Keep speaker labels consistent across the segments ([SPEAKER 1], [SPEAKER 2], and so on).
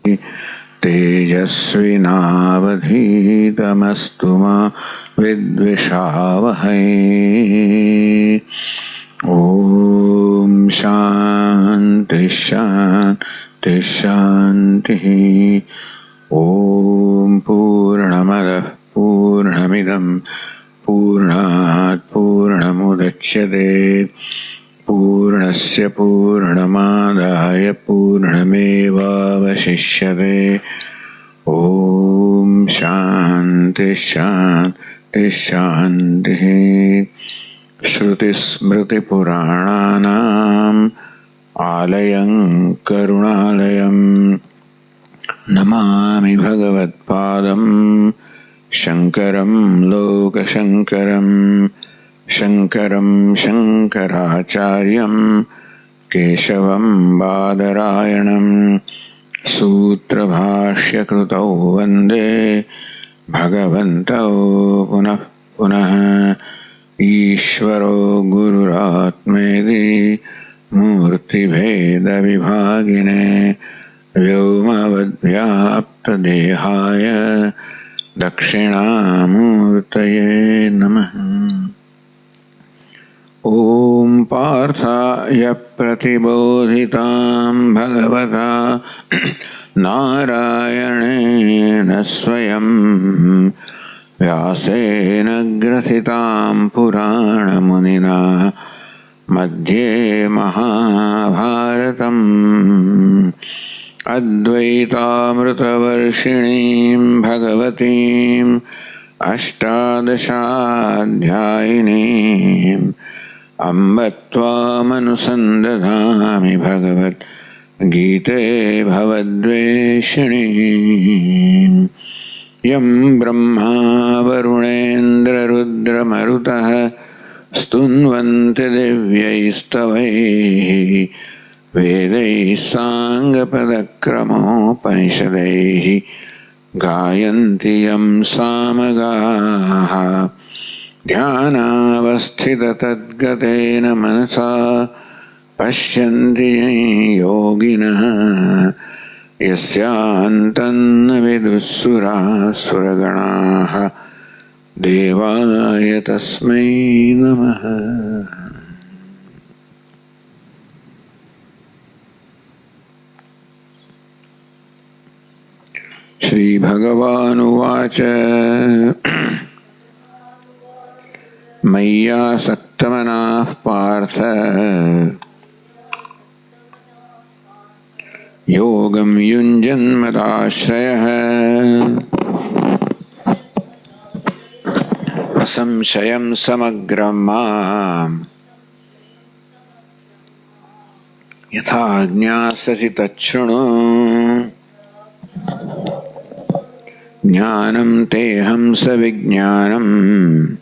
[SPEAKER 1] तेजस्विनावधीतमस्तु मा विद्विषावहै। ओम शांति शांति शांति। ओम पूर्णमदः पूर्णमिदं पूर्णात् पूर्णमुदच्यते पूर्णस्य पूर्णमादाय पूर्णमेवावशिष्यते। ओम शांति शांति शांति। श्रुतिस्मृतिपुराणानाम् आलयं करुणालयं नमामि भगवत्पादं शङ्करं लोकशङ्करं शङ्करं शङ्कराचार्यं केशवं बादरायणं सूत्रभाष्यकृतौ वन्दे भगवन्तौ पुनः पुनः। ईश्वरो गुरुरात्मेति मूर्तिभेदविभागिने व्योमवद्व्याप्तदेहाय दक्षिणामूर्तये नमः। ॐ पार्थाय प्रतिबोधितां भगवता नारायणेन स्वयं व्यासेन ग्रथितां पुराणमुनिना मध्ये महाभारतम् अद्वैतामृतवर्षिणीं भगवतीम् अष्टादशाध्यायिनीम् अम्ब त्वामनुसन्दधामि भगवद्गीते भवद्वेषिणीम्। यं ब्रह्मा वरुणेन्द्ररुद्रमरुतः स्तुन्वन्ति दिव्यैस्तवैः वेदैः साङ्गपदक्रमोपनिषदैः गायन्ति यं सामगाः। ध्यानावस्थिततद्गतेन मनसा पश्यन्ति योगिनः यस्यान्तन्न विदुःसुरासुरगणाः देवाय तस्मै नमः। श्रीभगवानुवाच मय्यासक्तमनाः पार्थ योगं युञ्जन्मदाश्रयः असंशयं समग्रं माम् यथा ज्ञास्यसि तच्छृणु। ज्ञानं तेऽहं सविज्ञानम्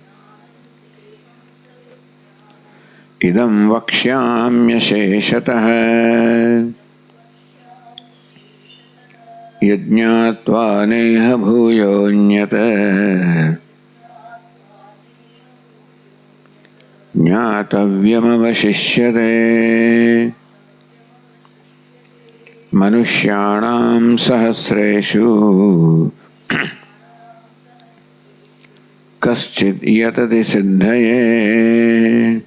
[SPEAKER 1] इदं वक्ष्याम्यशेषतः यज्ञात्वा नेह भूयोऽन्यत् ज्ञातव्यमवशिष्यते। मनुष्याणां सहस्रेषु कश्चिद् यतति सिद्धये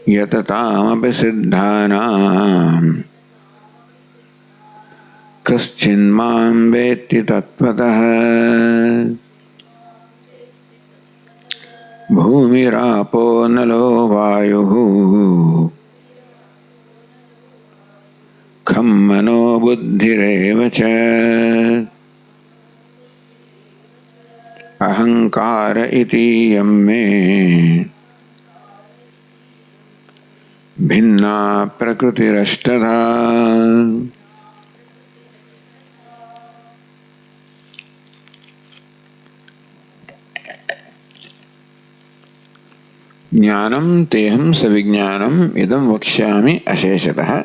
[SPEAKER 1] यततामपि सिद्धानां कश्चिन्मां वेत्ति तत्त्वतः। भूमिरापो नलो वायुः खं मनो बुद्धिरेव च अहंकार इतीयं मे भिन्ना प्रकृतिरष्टधा। ज्ञानं तेहं सविज्ञानम् इदं वक्ष्यामि अशेषतः।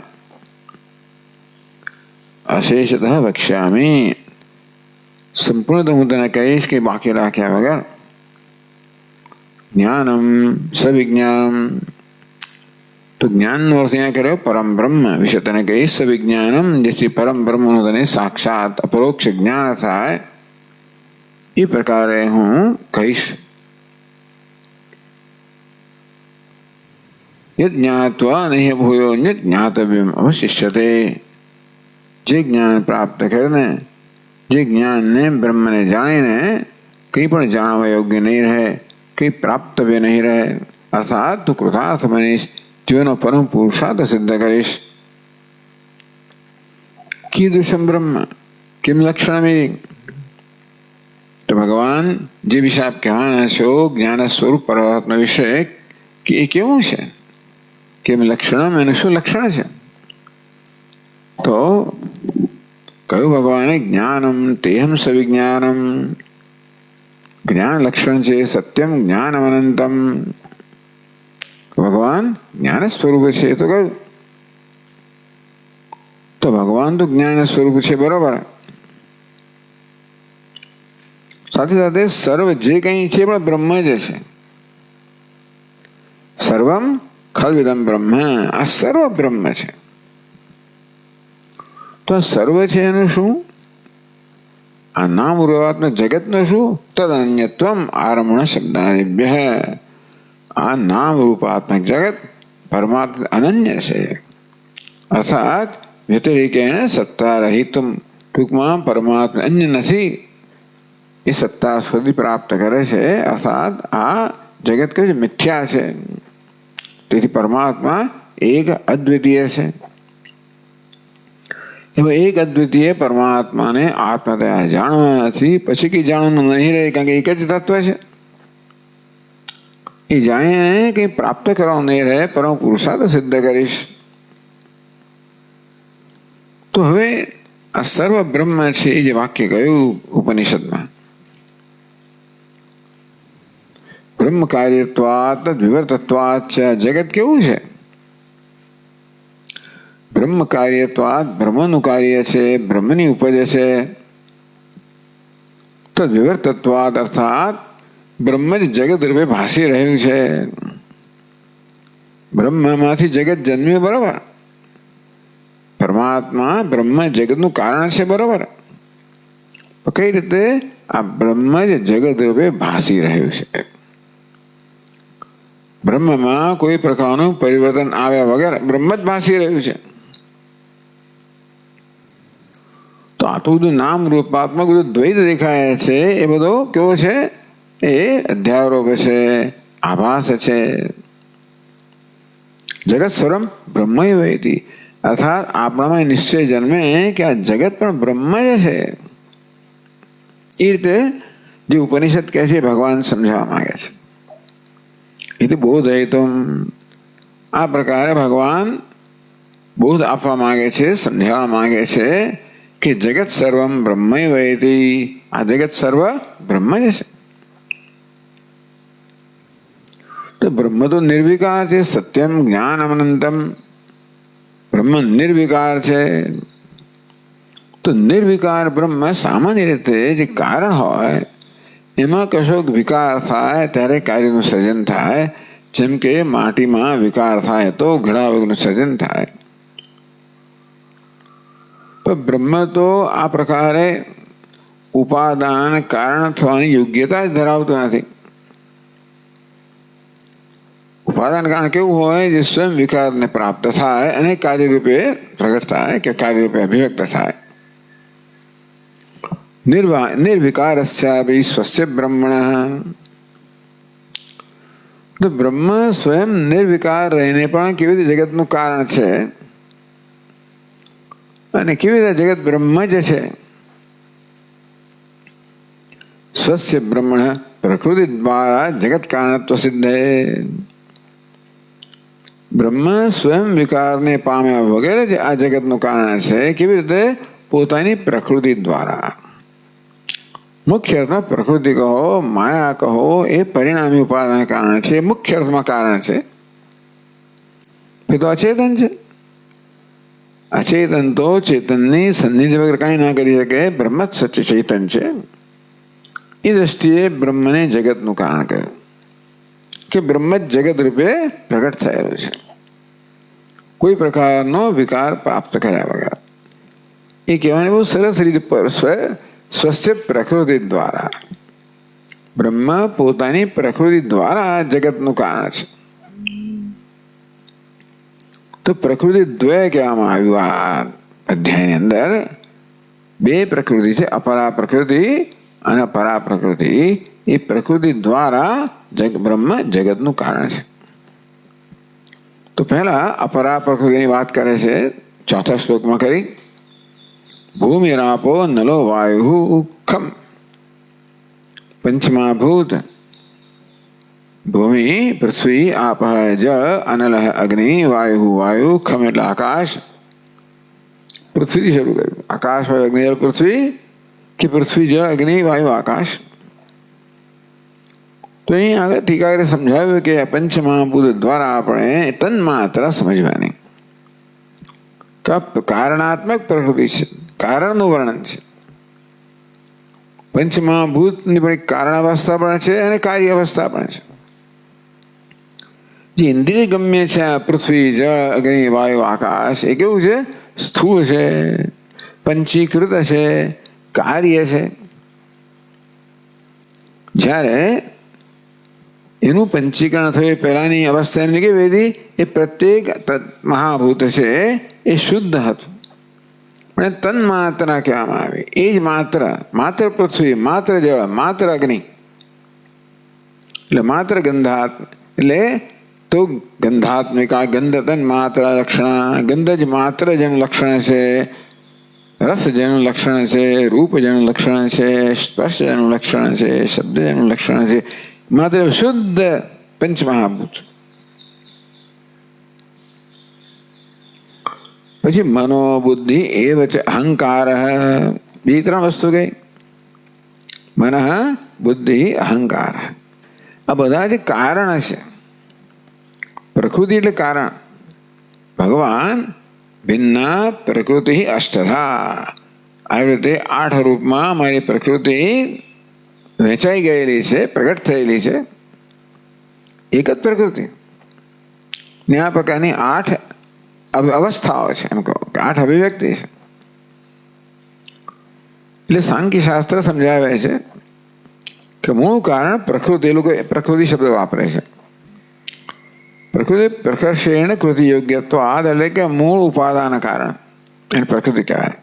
[SPEAKER 1] अशेषतः वक्ष्यामि संपूर्ण मुद्दना कहेश के बाकी रहा क्या बगैर ज्ञानम सविज्ञानम તો જ્ઞાનનો અર્થ અહીંયા કર્યો પરમ બ્રહ્મ વિશે તને કહીશ વિજ્ઞાનમ, જેથી પરમ બ્રહ્મનું તને સાક્ષાત અપરોક્ષ જ્ઞાન થાય એ પ્રકારે હું કહીશ. યદ જ્ઞાત્વા નહિ ભૂયો અન્યત જ્ઞાતવ્યમ અવશિષ્યતે. જે જ્ઞાન પ્રાપ્ત કરીને, જે જ્ઞાનને બ્રહ્મને જાણીને કંઈ પણ જાણવા યોગ્ય નહીં રહે, કંઈ પ્રાપ્તવ્ય નહીં રહે, અર્થાત તું કૃતાર્થ બનીશ, જીવનો પરમ પુરુષાર્થ સિદ્ધ કરીશ. કીદૃશમ બ્રહ્મ કિમ લક્ષણમી. તો ભગવાન જે વિશે આપ કહેવાના છો જ્ઞાન સ્વરૂપ પરમાત્મા વિશે કે એ કેવું છે, કેમ લક્ષણમ, એનું શું લક્ષણ છે? તો કહ્યું ભગવાને જ્ઞાનમ તેહમ સવિજ્ઞાનમ. જ્ઞાન લક્ષણ છે સત્યમ જ્ઞાનમ અનંતમ. ભગવાન જ્ઞાન સ્વરૂપ છે તો કહ્યું. તો ભગવાન તો જ્ઞાન સ્વરૂપ છે બરોબર, સાથે સાથે સર્વ જે કંઈ છે પણ બ્રહ્મ જ છે. સર્વમ ખલ્વિદમ બ્રહ્મ, આ સર્વ બ્રહ્મ છે. તો આ સર્વ છે એનું શું? આ નામ રૂપાત્મક જગતનું શું? તદ અન્યત્વમ આરમણ શબ્દાદિભ્ય. આ નામ રૂપાત્મક જગત પરમાત્મા અનન્ય છે, અર્થાત વ્યતિરેકેણ સત્તા રહિતમ. ટૂંકમાં પરમાત્મા અન્ય નથી, એ સત્તા સુધી પ્રાપ્ત કરે છે, અર્થાત આ જગત કયું મિથ્યા છે. તેથી પરમાત્મા એક અદ્વિતીય છે. એમાં એક અદ્વિતીય પરમાત્માને આત્મતયા જાણવાથી પછી કઈ જાણવાનું નહીં રહે, કારણ કે એક જ તત્વ છે. એ જાણીને કંઈ પ્રાપ્ત કરવાનું નહીં રહે, પરમ પુરુષાર્થ સિદ્ધ કરીશ. તો હવે આ સર્વ બ્રહ્મ છે એ જે વાક્ય કહ્યું ઉપનિષદમાં, બ્રહ્મ કાર્યત્વાત વિવર્તત્વાત છે. જગત કેવું છે? બ્રહ્મ કાર્યત્વાત બ્રહ્મનું કાર્ય છે, બ્રહ્મની ઉપજ છે. તો વિવર્તત્વાત અર્થાત બ્રહ્મ જ જગત રૂપે ભાસી રહ્યું છે. બ્રહ્મમાંથી જગત જન્મ્યું બરોબર, પરમાત્મા બ્રહ્મ જગતનું કારણ છે બરોબર. કઈ રીતે? આ બ્રહ્મ જ જગત રૂપે ભાસી રહ્યું છે. બ્રહ્મમાં કોઈ પ્રકારનું પરિવર્તન આવ્યા વગર બ્રહ્મ જ ભાસી રહ્યું છે. તો આ તો બધું નામ રૂપાત્મક બધું દ્વૈત દેખાય છે, એ બધો કેવો છે? એ અધ્યારોપ છે, આભાસ છે. જગત સ્વરમ બ્રહ્મ વૈતી, અર્થાત આપણામાં નિશ્ચય જન્મે કે આ જગત પણ બ્રહ્મ જ છે. એ રીતે જે ઉપનિષદ કહે છે ભગવાન સમજાવવા માંગે છે. એટલે બોધ હેતુ આ પ્રકારે ભગવાન બોધ આપવા માંગે છે, સમજાવવા માંગે છે કે જગત સર્વમ બ્રહ્મ વૈતી, આ જગત સર્વ બ્રહ્મ જ છે. તો બ્રહ્મ તો નિર્વિકાર છે, સત્યમ જ્ઞાન અનંતમ. બ્રહ્મ નિર્વિકાર છે. તો નિર્વિકાર બ્રહ્મ સામાન્ય રીતે જે કારણ હોય એમાં કશોક વિકાર થાય ત્યારે કાર્યનું સર્જન થાય. જેમ કે માટીમાં વિકાર થાય તો ઘડાનું સર્જન થાય. તો બ્રહ્મ તો આ પ્રકારે ઉપાદાન કારણ થવાની યોગ્યતા જ ધરાવતું નથી. ઉપાદાન કારણ કેવું હોય? જે સ્વયં વિકારને પ્રાપ્ત થાય અને કાર્યરૂપે પ્રગટ થાય કે કાર્યરૂપે અભિવ્યક્ત થાય. નિર્વિકારસ્યાપી સ્વસ્ય બ્રહ્મણ. તો બ્રહ્મ સ્વયં નિર્વિકાર રહીને પણ કેવી રીતે જગતનું કારણ છે અને કેવી રીતે જગત બ્રહ્મ જ છે. સ્વસ્ય બ્રહ્મણ પ્રકૃતિ દ્વારા જગત કારણત્વ સિદ્ધ. બ્રહ્મ સ્વયં વિકારને પામ્યા વગેરે જ આ જગતનું કારણ છે. કેવી રીતે? પોતાની પ્રકૃતિ દ્વારા. મુખ્ય અર્થમાં પ્રકૃતિ કહો, માયા કહો, એ પરિણામી ઉપાદાન કારણ છે, મુખ્ય અર્થમાં કારણ છે. એ તો અચેતન છે. અચેતન તો ચેતનની સન્નિધિ વગર કાંઈ ના કરી શકે. બ્રહ્મ જ સચ્ચ ચેતન છે. એ દ્રષ્ટિએ બ્રહ્મને જગતનું કારણ કહ્યું કે બ્રહ્મ જ જગત રૂપે પ્રગટ થયેલું છે. કોઈ પ્રકારનો વિકાર પ્રાપ્ત કર્યા વગર. એ કહેવાની બહુ સરસ રીતે સ્વસ્ય પ્રકૃતિ દ્વારા, બ્રહ્મ પોતાની પ્રકૃતિ દ્વારા જગતનું કારણ છે. તો પ્રકૃતિ દ્વય કહેવામાં આવ્યું. આ અધ્યાયની અંદર બે પ્રકૃતિ છે, અપરા પ્રકૃતિ અને પરા પ્રકૃતિ. એ પ્રકૃતિ દ્વારા બ્રહ્મ જગતનું કારણ છે. તો પહેલા અપરા પ્રકૃતિની વાત કરે છે ચોથા શ્લોકમાં કરી. ભૂમિરાપો નલો વાયુ ખમ. પંચમા ભૂત ભૂમિ, પૃથ્વી, આપ, જળ, અનલ, અગ્નિ, વાયુ. વાયુ ખમ એટલે આકાશ. પૃથ્વીથી શરૂ કર્યું. આકાશ, વાયુ, અગ્નિ, જળ, પૃથ્વી, કે પૃથ્વી, જળ, અગ્નિ, વાયુ, આકાશ. તો અહીં આગળ ટીકાકારે સમજાવ્યું કે પંચમહાભૂત દ્વારા આપણે તન્માત્ર સમજવાની. કારણાત્મક પ્રકૃતિ છે, કારણનું વર્ણન છે. પંચમહાભૂતની પણ કારણ અવસ્થા પણ છે અને કાર્ય અવસ્થા પણ છે. જે ઇન્દ્રિય ગમ્ય છે પૃથ્વી, જળ, અગ્નિ, વાયુ, આકાશ, એ કેવું છે? સ્થૂળ છે, પંચીકૃત છે, કાર્ય છે. જ્યારે એનું પંચીકરણ થયું પહેલાની અવસ્થા એની કેવી હતી? એ પ્રત્યેક મહાભૂત છે એ શુદ્ધ હતું, પણ તન્માત્ર કહેવામાં આવે. એ જ માત્ર, માત્ર પૃથ્વી, માત્ર જળ, માત્ર અગ્નિ, એટલે માત્ર ગંધાત્મ, એટલે તો ગંધાત્મિકા ગંધ તન માત્ર લક્ષણ. ગંધ જ માત્ર જેનું લક્ષણ છે, રસ જેનું લક્ષણ છે, રૂપ જેનું લક્ષણ છે, સ્પર્શ જેનું લક્ષણ છે, શબ્દ જેનું લક્ષણ છે, માત્ર શુદ્ધ પંચમહાભૂત. પછી મનોબુદ્ધિ એવ ચ અહંકાર. બીજી ત્રણ વસ્તુ ગઈ. મન, બુદ્ધિ, અહંકાર. આ બધા જે કારણ છે. પ્રકૃતિ એટલે કારણ. ભગવાન ભિન્ના પ્રકૃતિ અષ્ટધા. આવી રીતે 8 રૂપમાં મારી પ્રકૃતિ વહેંચાઈ ગયેલી છે, પ્રગટ થયેલી છે. એક જ પ્રકૃતિ ને આ પ્રકારની 8 અવસ્થાઓ છે. એમ કહો કે 8 અભિવ્યક્તિ છે. એટલે સાંખ્ય શાસ્ત્ર સમજાવે છે કે મૂળ કારણ પ્રકૃતિ. એ લોકો પ્રકૃતિ શબ્દ વાપરે છે. પ્રકૃતિ પ્રકર્ષેણ કૃતિ યોગ્યત્વાદ, એટલે કે મૂળ ઉપાદાન કારણ એને પ્રકૃતિ કહેવાય.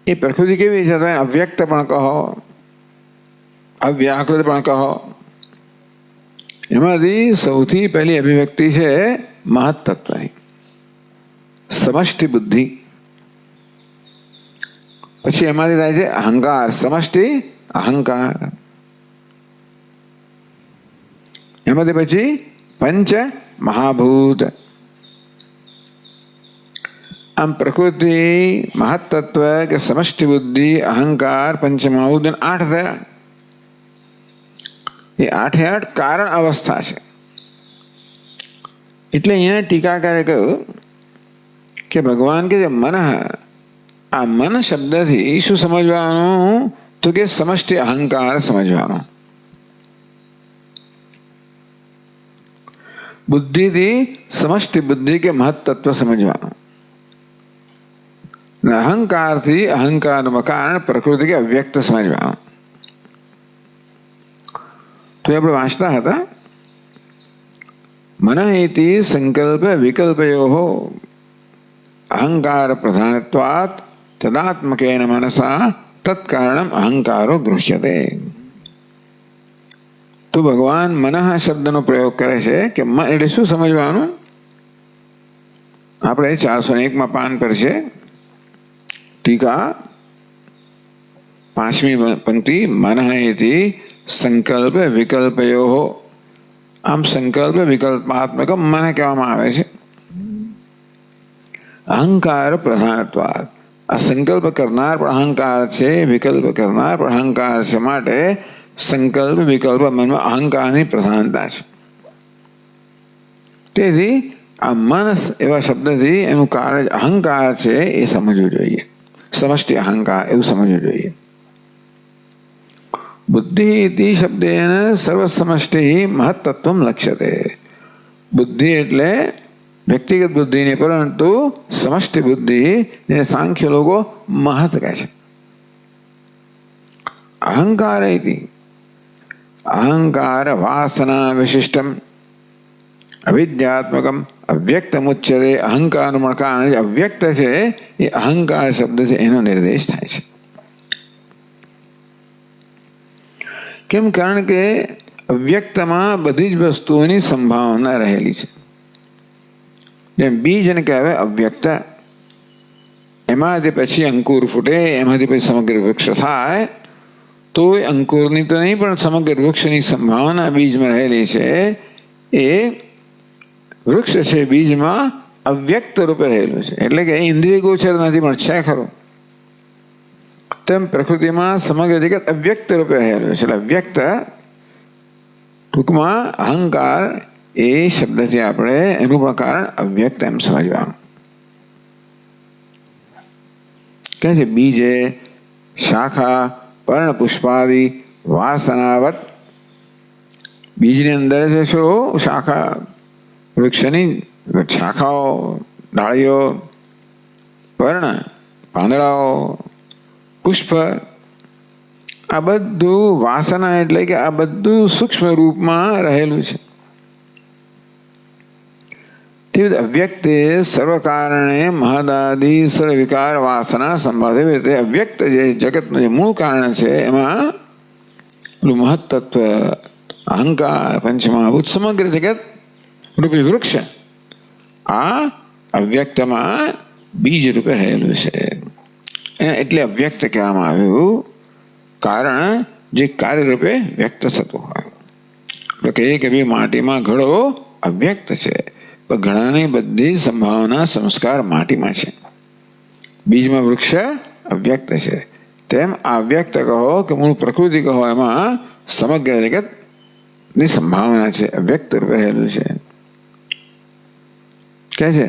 [SPEAKER 1] એ પ્રકૃતિ કેવી છે? તો એને અવ્યક્ત પણ કહો, અવ્યાકૃત પણ કહો. એમાંથી સૌથી પહેલી અભિવ્યક્તિ છે મહત્તત્વની, સમષ્ટિ બુદ્ધિ. પછી એમાંથી થાય છે અહંકાર, સમષ્ટિ અહંકાર. એમાંથી પછી પંચ મહાભૂત. આમ પ્રકૃતિ, મહત્તત્વ કે સમષ્ટિ બુદ્ધિ, અહંકાર, પંચમહાભૂત 8 થયા. એ 8 કારણ અવસ્થા છે. એટલે અહીંયા ટીકાકારે કહ્યું કે ભગવાન કે મન, આ મન શબ્દથી શું સમજવાનું? તો કે સમષ્ટિ અહંકાર સમજવાનો. બુદ્ધિથી સમષ્ટિ બુદ્ધિ કે મહત્તત્વ સમજવાનું. અહંકારથી અહંકારનું કારણ પ્રકૃતિ કે અવ્યક્ત સમજવાનું. તો આપણે વાંચતા હતા, મન ઇતિ સંકલ્પ વિકલ્પયો અહંકાર પ્રધાનત્વાત તદાત્મકેન મનસા તત્કારણમ અહંકારો ગૃહ્યતે. તો ભગવાન મનઃ શબ્દનો પ્રયોગ કરે છે કે મન એટલે શું સમજવાનું? આપણે 401 પાન પર છે ટીકા, 5મી પંક્તિ. મનઃ ઇતિ સંકલ્પ વિકલ્પયો. આમ સંકલ્પ વિકલ્પાત્મક મન કહેવામાં આવે છે. અહંકાર પ્રધાનત્વાદ, આ સંકલ્પ કરનાર પણ અહંકાર છે, વિકલ્પ કરનાર પણ અહંકાર છે. માટે સંકલ્પ વિકલ્પ મનમાં અહંકારની પ્રધાનતા છે. તેથી આ મન એવા શબ્દથી એનું કારણ અહંકાર છે એ સમજવું જોઈએ. સમષ્ટિ અહંકાર એવું સમજવું જોઈએ. બુદ્ધિ ઇતિ શબ્દેન સર્વ સમષ્ટિ મહત્તત્વ લક્ષ્યતે. બુદ્ધિ એટલે વ્યક્તિગત બુદ્ધિ નહીં, પરંતુ સમષ્ટિ બુદ્ધિ, જેને સાંખ્ય લોકો મહત કહે છે. અહંકાર અહંકાર વાસના વિશિષ્ટમ અવિદ્યાત્મકમ અવ્યક્તમ ઉચ્ચતે. અહંકારનું પણ કારણ જે અવ્યક્ત છે એ અહંકાર શબ્દ છે એનો નિર્દેશ થાય છે. કેમ? કારણ કે અવ્યક્તમાં બધી જ વસ્તુઓની સંભાવના રહેલી છે. જેમ બીજને કહેવાય અવ્યક્ત, એમાંથી પછી અંકુર ફૂટે, એમાંથી પછી સમગ્ર વૃક્ષ થાય. તો એ અંકુરની તો નહીં, પણ સમગ્ર વૃક્ષની સંભાવના બીજમાં રહેલી છે. એ વૃક્ષ છે બીજમાં અવ્યક્ત રૂપે રહેલું છે, એટલે કે ઇન્દ્રિય ગોચર નથી પણ છે ખરું. તેમ પ્રકૃતિમાં સમગ્ર જગત અવ્યક્ત રૂપે રહેલું છે. એટલે અવ્યક્ત ટૂંકમાં અહંકાર એ શબ્દથી આપણે એનું પણ કારણ અવ્યક્ત એમ સમજવાનું. કહે છે બીજે શાખા પર્ણ પુષ્પાદિ વાસનાવત. બીજની અંદર છે શું? શાખા, વૃક્ષની શાખાઓ, ડાળીઓ, પર્ણ પાંદડાઓ, પુષ્પ, આ બધું વાસના એટલે કે આ બધું સૂક્ષ્મ રૂપમાં રહેલું છે. તે અવ્યક્તે સર્વ કારણે મહદાદિ સર્વ વિકાર વાસના સંભાવ. એવી રીતે અવ્યક્ત જે જગતનું જે મૂળ કારણ છે એમાં મહત્તત્વ, અહંકાર, પંચમહાભૂત, સમગ્ર જગત રૂપી વૃક્ષ આ અવ્યક્તમાં બીજ રૂપે રહેલું છે. એટલે અવ્યક્ત કહેવામાં આવ્યું, કારણ જે કાર્ય રૂપે વ્યક્ત થતું હોય. એટલે કહીએ કે ભાઈ માટીમાં ઘડો અવ્યક્ત છે, પણ ઘડાની બધી સંભાવના સંસ્કાર માટીમાં છે. બીજમાં વૃક્ષ અવ્યક્ત છે. તેમ આ અવ્યક્ત કહો કે મૂળ પ્રકૃતિ કહો, એમાં સમગ્ર જગતની સંભાવના છે, અવ્યક્ત રૂપે રહેલું છે. કહે છે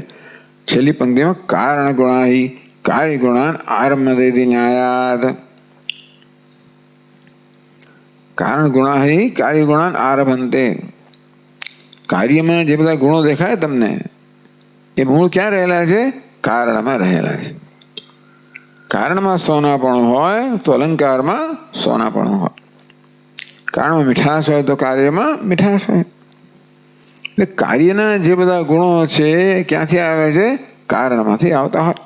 [SPEAKER 1] છેલ્લી પંક્તિમાં કારણ ગુણાહી કાર્ય ગુણાન આરમ્ભદેતિ ન્યાયાદ. કારણ ગુણાહી કાર્ય ગુણાન આરભંતે. કાર્યમાં જે બધા ગુણો દેખાય તમને એ મૂળ ક્યાં રહેલા છે? કારણમાં રહેલા છે. કારણમાં સોનાપણું હોય તો અલંકારમાં સોનાપણું હોય. કારણમાં મીઠાશ હોય તો કાર્યમાં મીઠાશ હોય. એટલે કાર્યના જે બધા ગુણો છે ક્યાંથી આવે છે? કારણમાંથી આવતા હોય.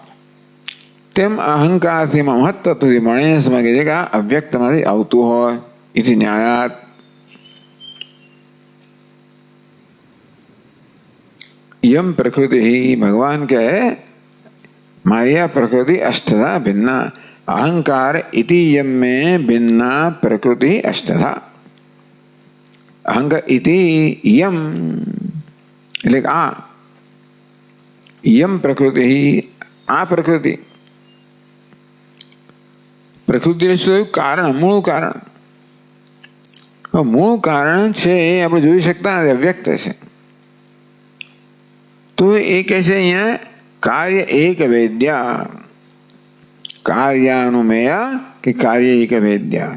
[SPEAKER 1] તેમ અહંકારથી મહત્તત્વથી મળે સમજે છે કે આ અવ્યક્તમાંથી આવતું હોય. એથી ન્યાયાત. યમ પ્રકૃતિ, ભગવાન કહે મારી આ પ્રકૃતિ અષ્ટધા ભિન્ના. અહંકાર ઇતિ યમ में भिन्ना प्रकृति अष्टधा. અહંકાર ઇતિ યમ એટલે આ યમ પ્રકૃતિ, આ પ્રકૃતિ. પ્રકૃતિ શું? કારણ, મૂળ કારણ. મૂળ કારણ છે એ આપણે જોઈ શકતા નથી, અવ્યક્ત છે. તો એ કહે છે અહીંયા કાર્ય એક વેદ્યા, કાર્યાનુમેયા કે કાર્ય એક વેદ્યા.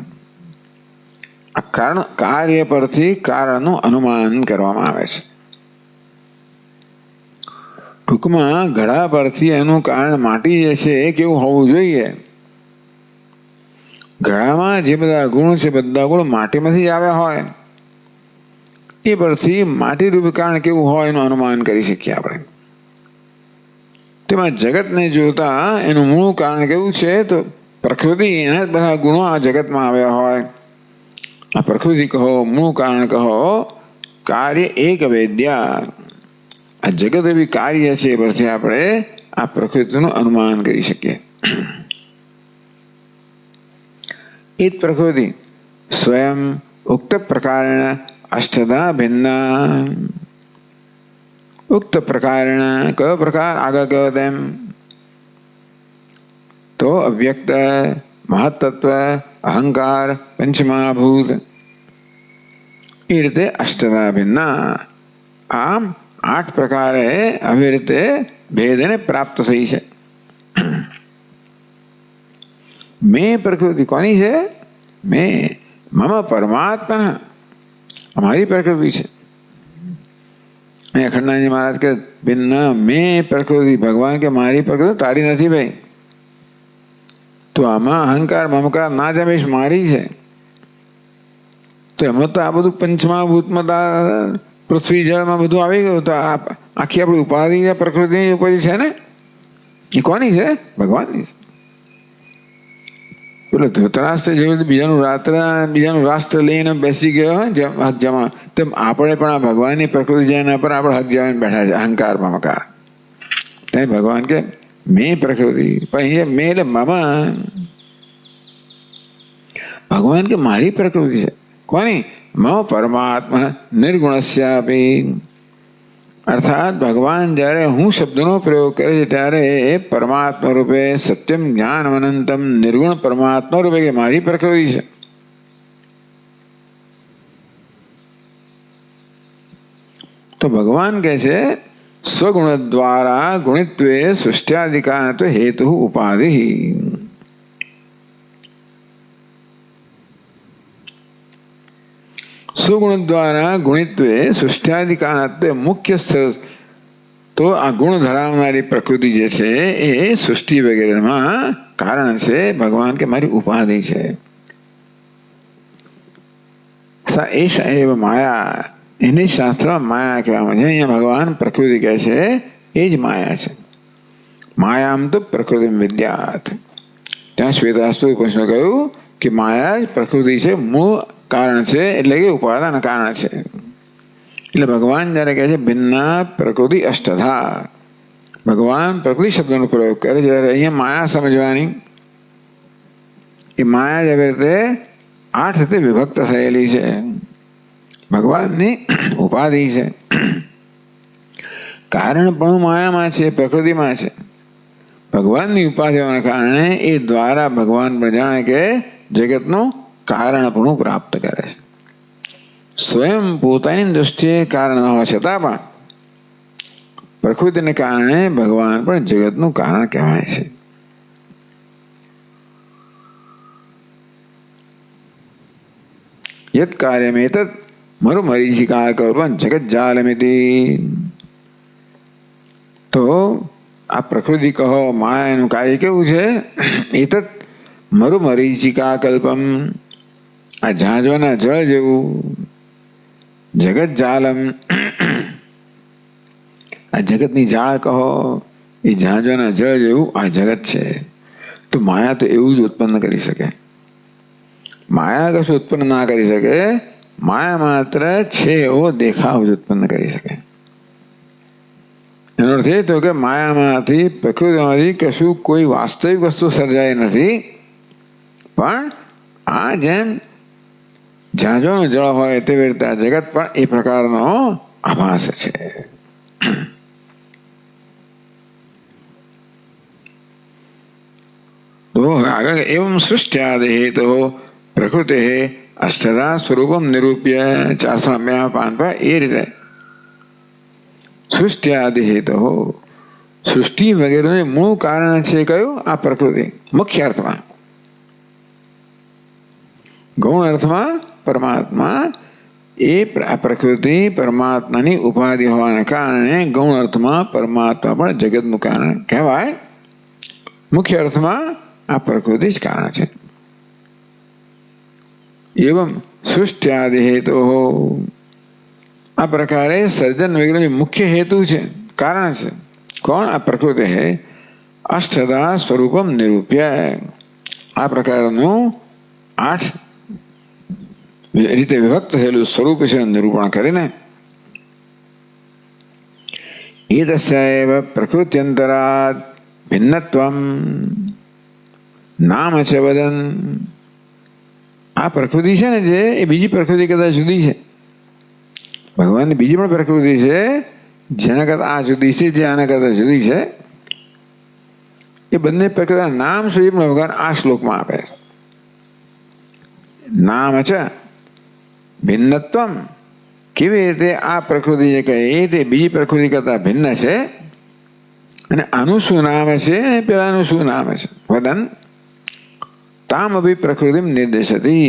[SPEAKER 1] આ કારણ, કાર્ય પરથી કારણનું અનુમાન કરવામાં આવે છે. ટૂંકમાં ઘડા પરથી એનું કારણ માટી જે છે એ કેવું હોવું જોઈએ? ઘડામાં જે બધા ગુણ છે બધા ગુણ માટીમાંથી જ આવ્યા હોય. એ પરથી માટી રૂપી કારણ કેવું હોય એનું અનુમાન કરી શકીએ આપણે. તેમાં જગતને જોતા એનું મૂળ કારણ કેવું છે? તો પ્રકૃતિ, એના જ બધા ગુણો આ જગતમાં આવ્યા હોય. આ પ્રકૃતિ કહો, મૂળ કારણ કહો, કાર્ય એક વેદ્યા. આ જગત એવી કાર્ય છે પરથી આપણે આ પ્રકૃતિનું અનુમાન કરી શકીએ. એ જ પ્રકૃતિ સ્વયં ઉક્ત પ્રકારેણ અષ્ટધા ભિન્ના. ઉક્ત પ્રકારેણ કયો પ્રકાર? આગળ કયો તેમ તો અવ્યક્ત, મહત્તત્વ, અહંકાર, પંચમહાભૂત, એ રીતે અષ્ટધા ભિન્ના. આમ 8 પ્રકારે આવી રીતે ભેદને પ્રાપ્ત થઈ છે. મેં પ્રકૃતિ કોની છે? મેં મમ પરમાત્મા, અમારી પ્રકૃતિ છે. अखंडानंद महाराज के भिन्न मैं प्रकृति, भगवान के मारी प्रकृति तारी नहीं भाई, तो आमा अहंकार ममकार ना जमेश मारी है, तो एम तो आ बधु पंचमा भूतમાં पृथ्वी जलમાં બધું આવી ગયું, તો આખી આપણી ઉપાધિ પ્રકૃતિની ઉપાધિ છે ને, એ કોની છે? ભગવાનની છે. પેલો ધૃતરાષ્ટ્ર જેવી રીતે બીજાનું રાષ્ટ્ર લઈને બેસી ગયો હોય હક જમા, તેમ આપણે પણ આ ભગવાનની પ્રકૃતિ જેના પર આપણે હક જમાઈને બેઠા છે, અહંકાર મમકાર. ત્યાં ભગવાન કે મેં પ્રકૃતિ, પણ અહીંયા મેં એટલે મમ. ભગવાન કે મારી પ્રકૃતિ છે. કોની? મમ પરમાત્મા નિર્ગુણસ્યાપી. અર્થાત ભગવાન જ્યારે હું શબ્દનો પ્રયોગ કરે છે ત્યારે એ પરમાત્મા રૂપે સત્યમ જ્ઞાન અનંતમ નિર્ગુણ પરમાત્મા રૂપે કે મારી પ્રકૃતિ છે. તો ભગવાન કહે છે સ્વગુણ દ્વારા ગુણિત્વે સૃષ્ટ્યાદિકારણત્વે હેતુ ઉપાધિ. સુગુણ દ્વારા ગુણિત્વે સૃષ્ટિઆદિકારણત્વે મુખ્ય સ્થળ, તો આ ગુણ ધરાવનારી પ્રકૃતિ જે છે એ સૃષ્ટિ વગેરેમાં કારણ છે. ભગવાન કે મારી ઉપાધિ છે. એશા એવ માયા, એને શાસ્ત્રમાં માયા કહેવામાં છે. અહીંયા ભગવાન પ્રકૃતિ કહે છે એ જ માયા છે. માયામ તો પ્રકૃતિ વિદ્યાત. ત્યાં શ્વેતાસ્તુ પ્રશ્ન કહ્યું કે માયા જ પ્રકૃતિ છે, મૂળ કારણ છે, એટલે કે ઉપાદાન કારણ છે. એટલે ભગવાન જયારે કહે છે ભિન્ના પ્રકૃતિ અષ્ટધા, ભગવાન પ્રકૃતિ શબ્દનો પ્રયોગ કરે છે ત્યારે અહીંયા માયા સમજવાની. એ માયા જેવી રીતે 8 રીતે વિભક્ત થયેલી છે, ભગવાનની ઉપાધિ છે. કારણ પણ માયામાં છે, પ્રકૃતિમાં છે. ભગવાનની ઉપાધિ હોવાના કારણે એ દ્વારા ભગવાન પણ જાણે કે જગતનું કારણપણું પ્રાપ્ત કરે છે. સ્વયં પોતાની દૃષ્ટિએ કારણ હોવા છતાં પણ પ્રકૃતિને કારણે ભગવાન પણ જગતનું કારણ કહેવાય છે. યત કાર્યમેતત મરુમરીચિકા કલ્પન જગત જાલમિતિ. તો આ પ્રકૃતિ કહો, માયાનું કાર્ય કેવું છે? એતત મરુમરીચિકા કલ્પમ, આ ઝાંઝવાના જળ જેવું. જગત જાલમ, આ જગતની જાળ કહો, એ ઝાંઝવાના જળ જેવું આ જગત છે. તો માયા તો એવું જ ઉત્પન્ન કરી શકે. માયા કશું ઉત્પન્ન ના કરી શકે. માયા માત્ર છે એવો દેખાવ જ ઉત્પન્ન કરી શકે. એનો અર્થ એ તો કે માયામાંથી, પ્રકૃતિમાંથી કશું કોઈ વાસ્તવિક વસ્તુ સર્જાઈ નથી, પણ આ જેમ ઝાંઝવાનું જળ હોય તેવી રીતે આ જગત પણ એ પ્રકારનો આભાસ છે. તો આગળ એવં સૃષ્ટ્યાદિ હેતો પ્રકૃતિ અષ્ટધા સ્વરૂપમ નિરૂપ્ય 452 પર એ રીતે સૃષ્ટ્યાદિ હેતો, સૃષ્ટિ વગેરેનું મૂળ કારણ છે કયું? આ પ્રકૃતિ. મુખ્ય અર્થમાં, ગૌણ અર્થમાં પરમાત્મા, એ પ્રકૃતિ પરમાત્માની ઉપાધિ હોવાના કારણે ગૌણ અર્થમાં પરમાત્મા પણ જગતનું કારણ કહેવાય. મુખ્ય અર્થમાં આ પ્રકૃતિ જ કારણ છે. એવં સૃષ્ટ્યાદિ હેતુ, આ પ્રકારે સર્જન વગેરે મુખ્ય હેતુ છે, કારણ છે. કોણ? આ પ્રકૃતિ હે. અષ્ટધા સ્વરૂપમ નિરૂપ્ય, આ પ્રકારનું 8 રીતે વિભક્ત થયેલું સ્વરૂપ છે નિરૂપણ કરીને. એતસ્યૈવ પ્રકૃત્યંતરાદ ભિન્નત્વમ નામ છે વદન. આ પ્રકૃતિ છે ને જે, એ બીજી પ્રકૃતિ કરતા જુદી છે. ભગવાનની બીજી પણ પ્રકૃતિ છે જેના કરતા આ જુદી છે, જે આના કરતા જુદી છે. એ બંને પ્રકૃતિના નામ સુધી પણ ભગવાન આ શ્લોકમાં આપે છે. નામ છે ભિન્નત્વમ, કેવી રીતે આ પ્રકૃતિ જે કહે તે બીજી પ્રકૃતિ કરતા ભિન્ન છે, અને આનું શું નામ છે, પેલાનું શું નામ છે? વદન તામ અભી પ્રકૃતિ નિર્દેશતી.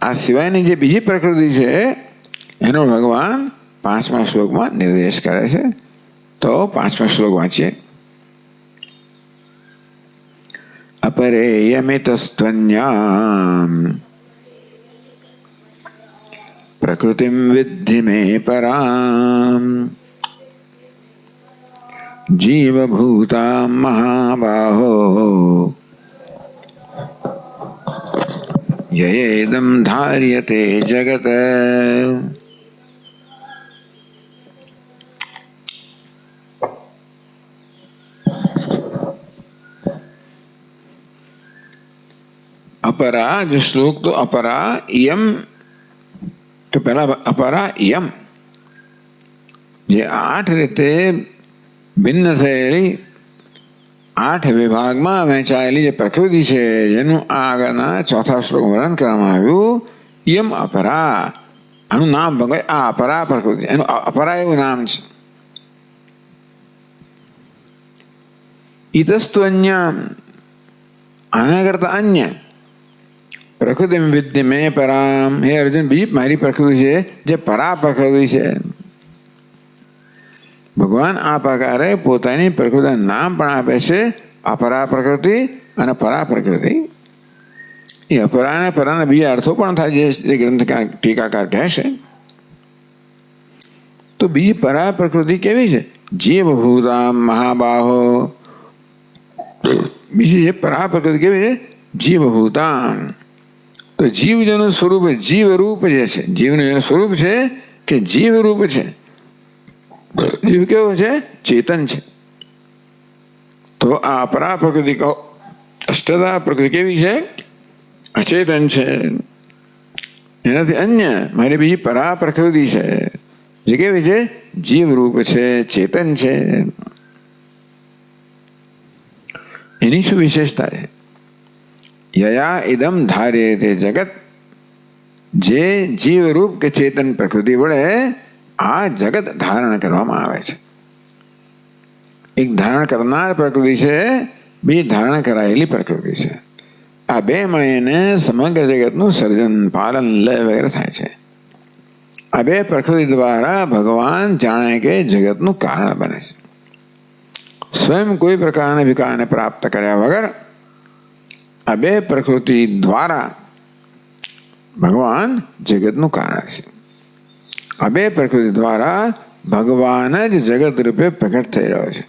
[SPEAKER 1] આ સિવાયની જે બીજી પ્રકૃતિ છે એનો ભગવાન પાંચમા શ્લોકમાં નિર્દેશ કરે છે. તો પાંચમો શ્લોક વાંચીએ. अपरेयमितस्त्वन्याम् प्रकृतिं विद्धि मे पराम् जीवभूतां महाबाहो ययेदं धार्यते जगत्. अपरा जो श्लोक तो अपरा यम तो पहला अपरा यम જે 8 રીતે ભિન્ન થયેલી 8 વિભાગમાં વહેંચાયેલી જે પ્રકૃતિ છે જેનું આગળના ચોથા શ્લોક વર્ણન કરવામાં આવ્યું. યમ અપરા આનું નામ ભગાય આ અપરા પ્રકૃતિ એનું અપરા એવું નામ છે. ઇતસ્તુ અન્ય આના કરતા અન્ય પ્રકૃતિ વિદ્ય મેં પરામ. હે અર્જુન બીજી મારી પ્રકૃતિ છે જે પરા પ્રકૃતિ છે. ભગવાન આ પ્રકારે પોતાની પ્રકૃતિનું નામ પણ આપે છે અપરા પ્રકૃતિ અને પરા પ્રકૃતિ. એ અપરા અને પરાના બીજા અર્થો પણ થાય જે ગ્રંથકાર ટીકાકાર કહે છે. તો બીજી પરા પ્રકૃતિ કેવી છે? જીવભૂતા મહાબાહો. બીજી જે પરા પ્રકૃતિ કેવી છે? જીવભૂતાન. તો જીવ જેનું સ્વરૂપ જીવરૂપ જે છે જીવનું જેનું સ્વરૂપ છે કે જીવરૂપ છે. જીવ કેવો છે? ચેતન છે. તો આ અપરા પ્રકૃતિ અષ્ટદા પ્રકૃતિ કેવી છે? અચેતન છે. એનાથી અન્ય મારી બીજી પરા પ્રકૃતિ છે જે કેવી છે? જીવરૂપ છે, ચેતન છે. એની શું વિશેષતા છે? યયા ઇદમ ધાર્યતે તે જગત. જે જીવરૂપ કે ચેતન પ્રકૃતિ વડે આ જગત ધારણ કરવામાં આવે છે. એક ધારણ કરનાર પ્રકૃતિ છે, બે ધારણ કરાયેલી પ્રકૃતિ છે. આ બે મળીને સમગ્ર જગતનું સર્જન પાલન લય વગેરે થાય છે. આ બે પ્રકૃતિ દ્વારા ભગવાન જાણે કે જગતનું કારણ બને છે. સ્વયં કોઈ પ્રકારના વિકારને પ્રાપ્ત કર્યા વગર આ બે પ્રકૃતિ દ્વારા ભગવાન જગતનું કારણ છે. આ બે પ્રકૃતિ દ્વારા ભગવાન જ જગત રૂપે પ્રગટ થઈ રહ્યો છે.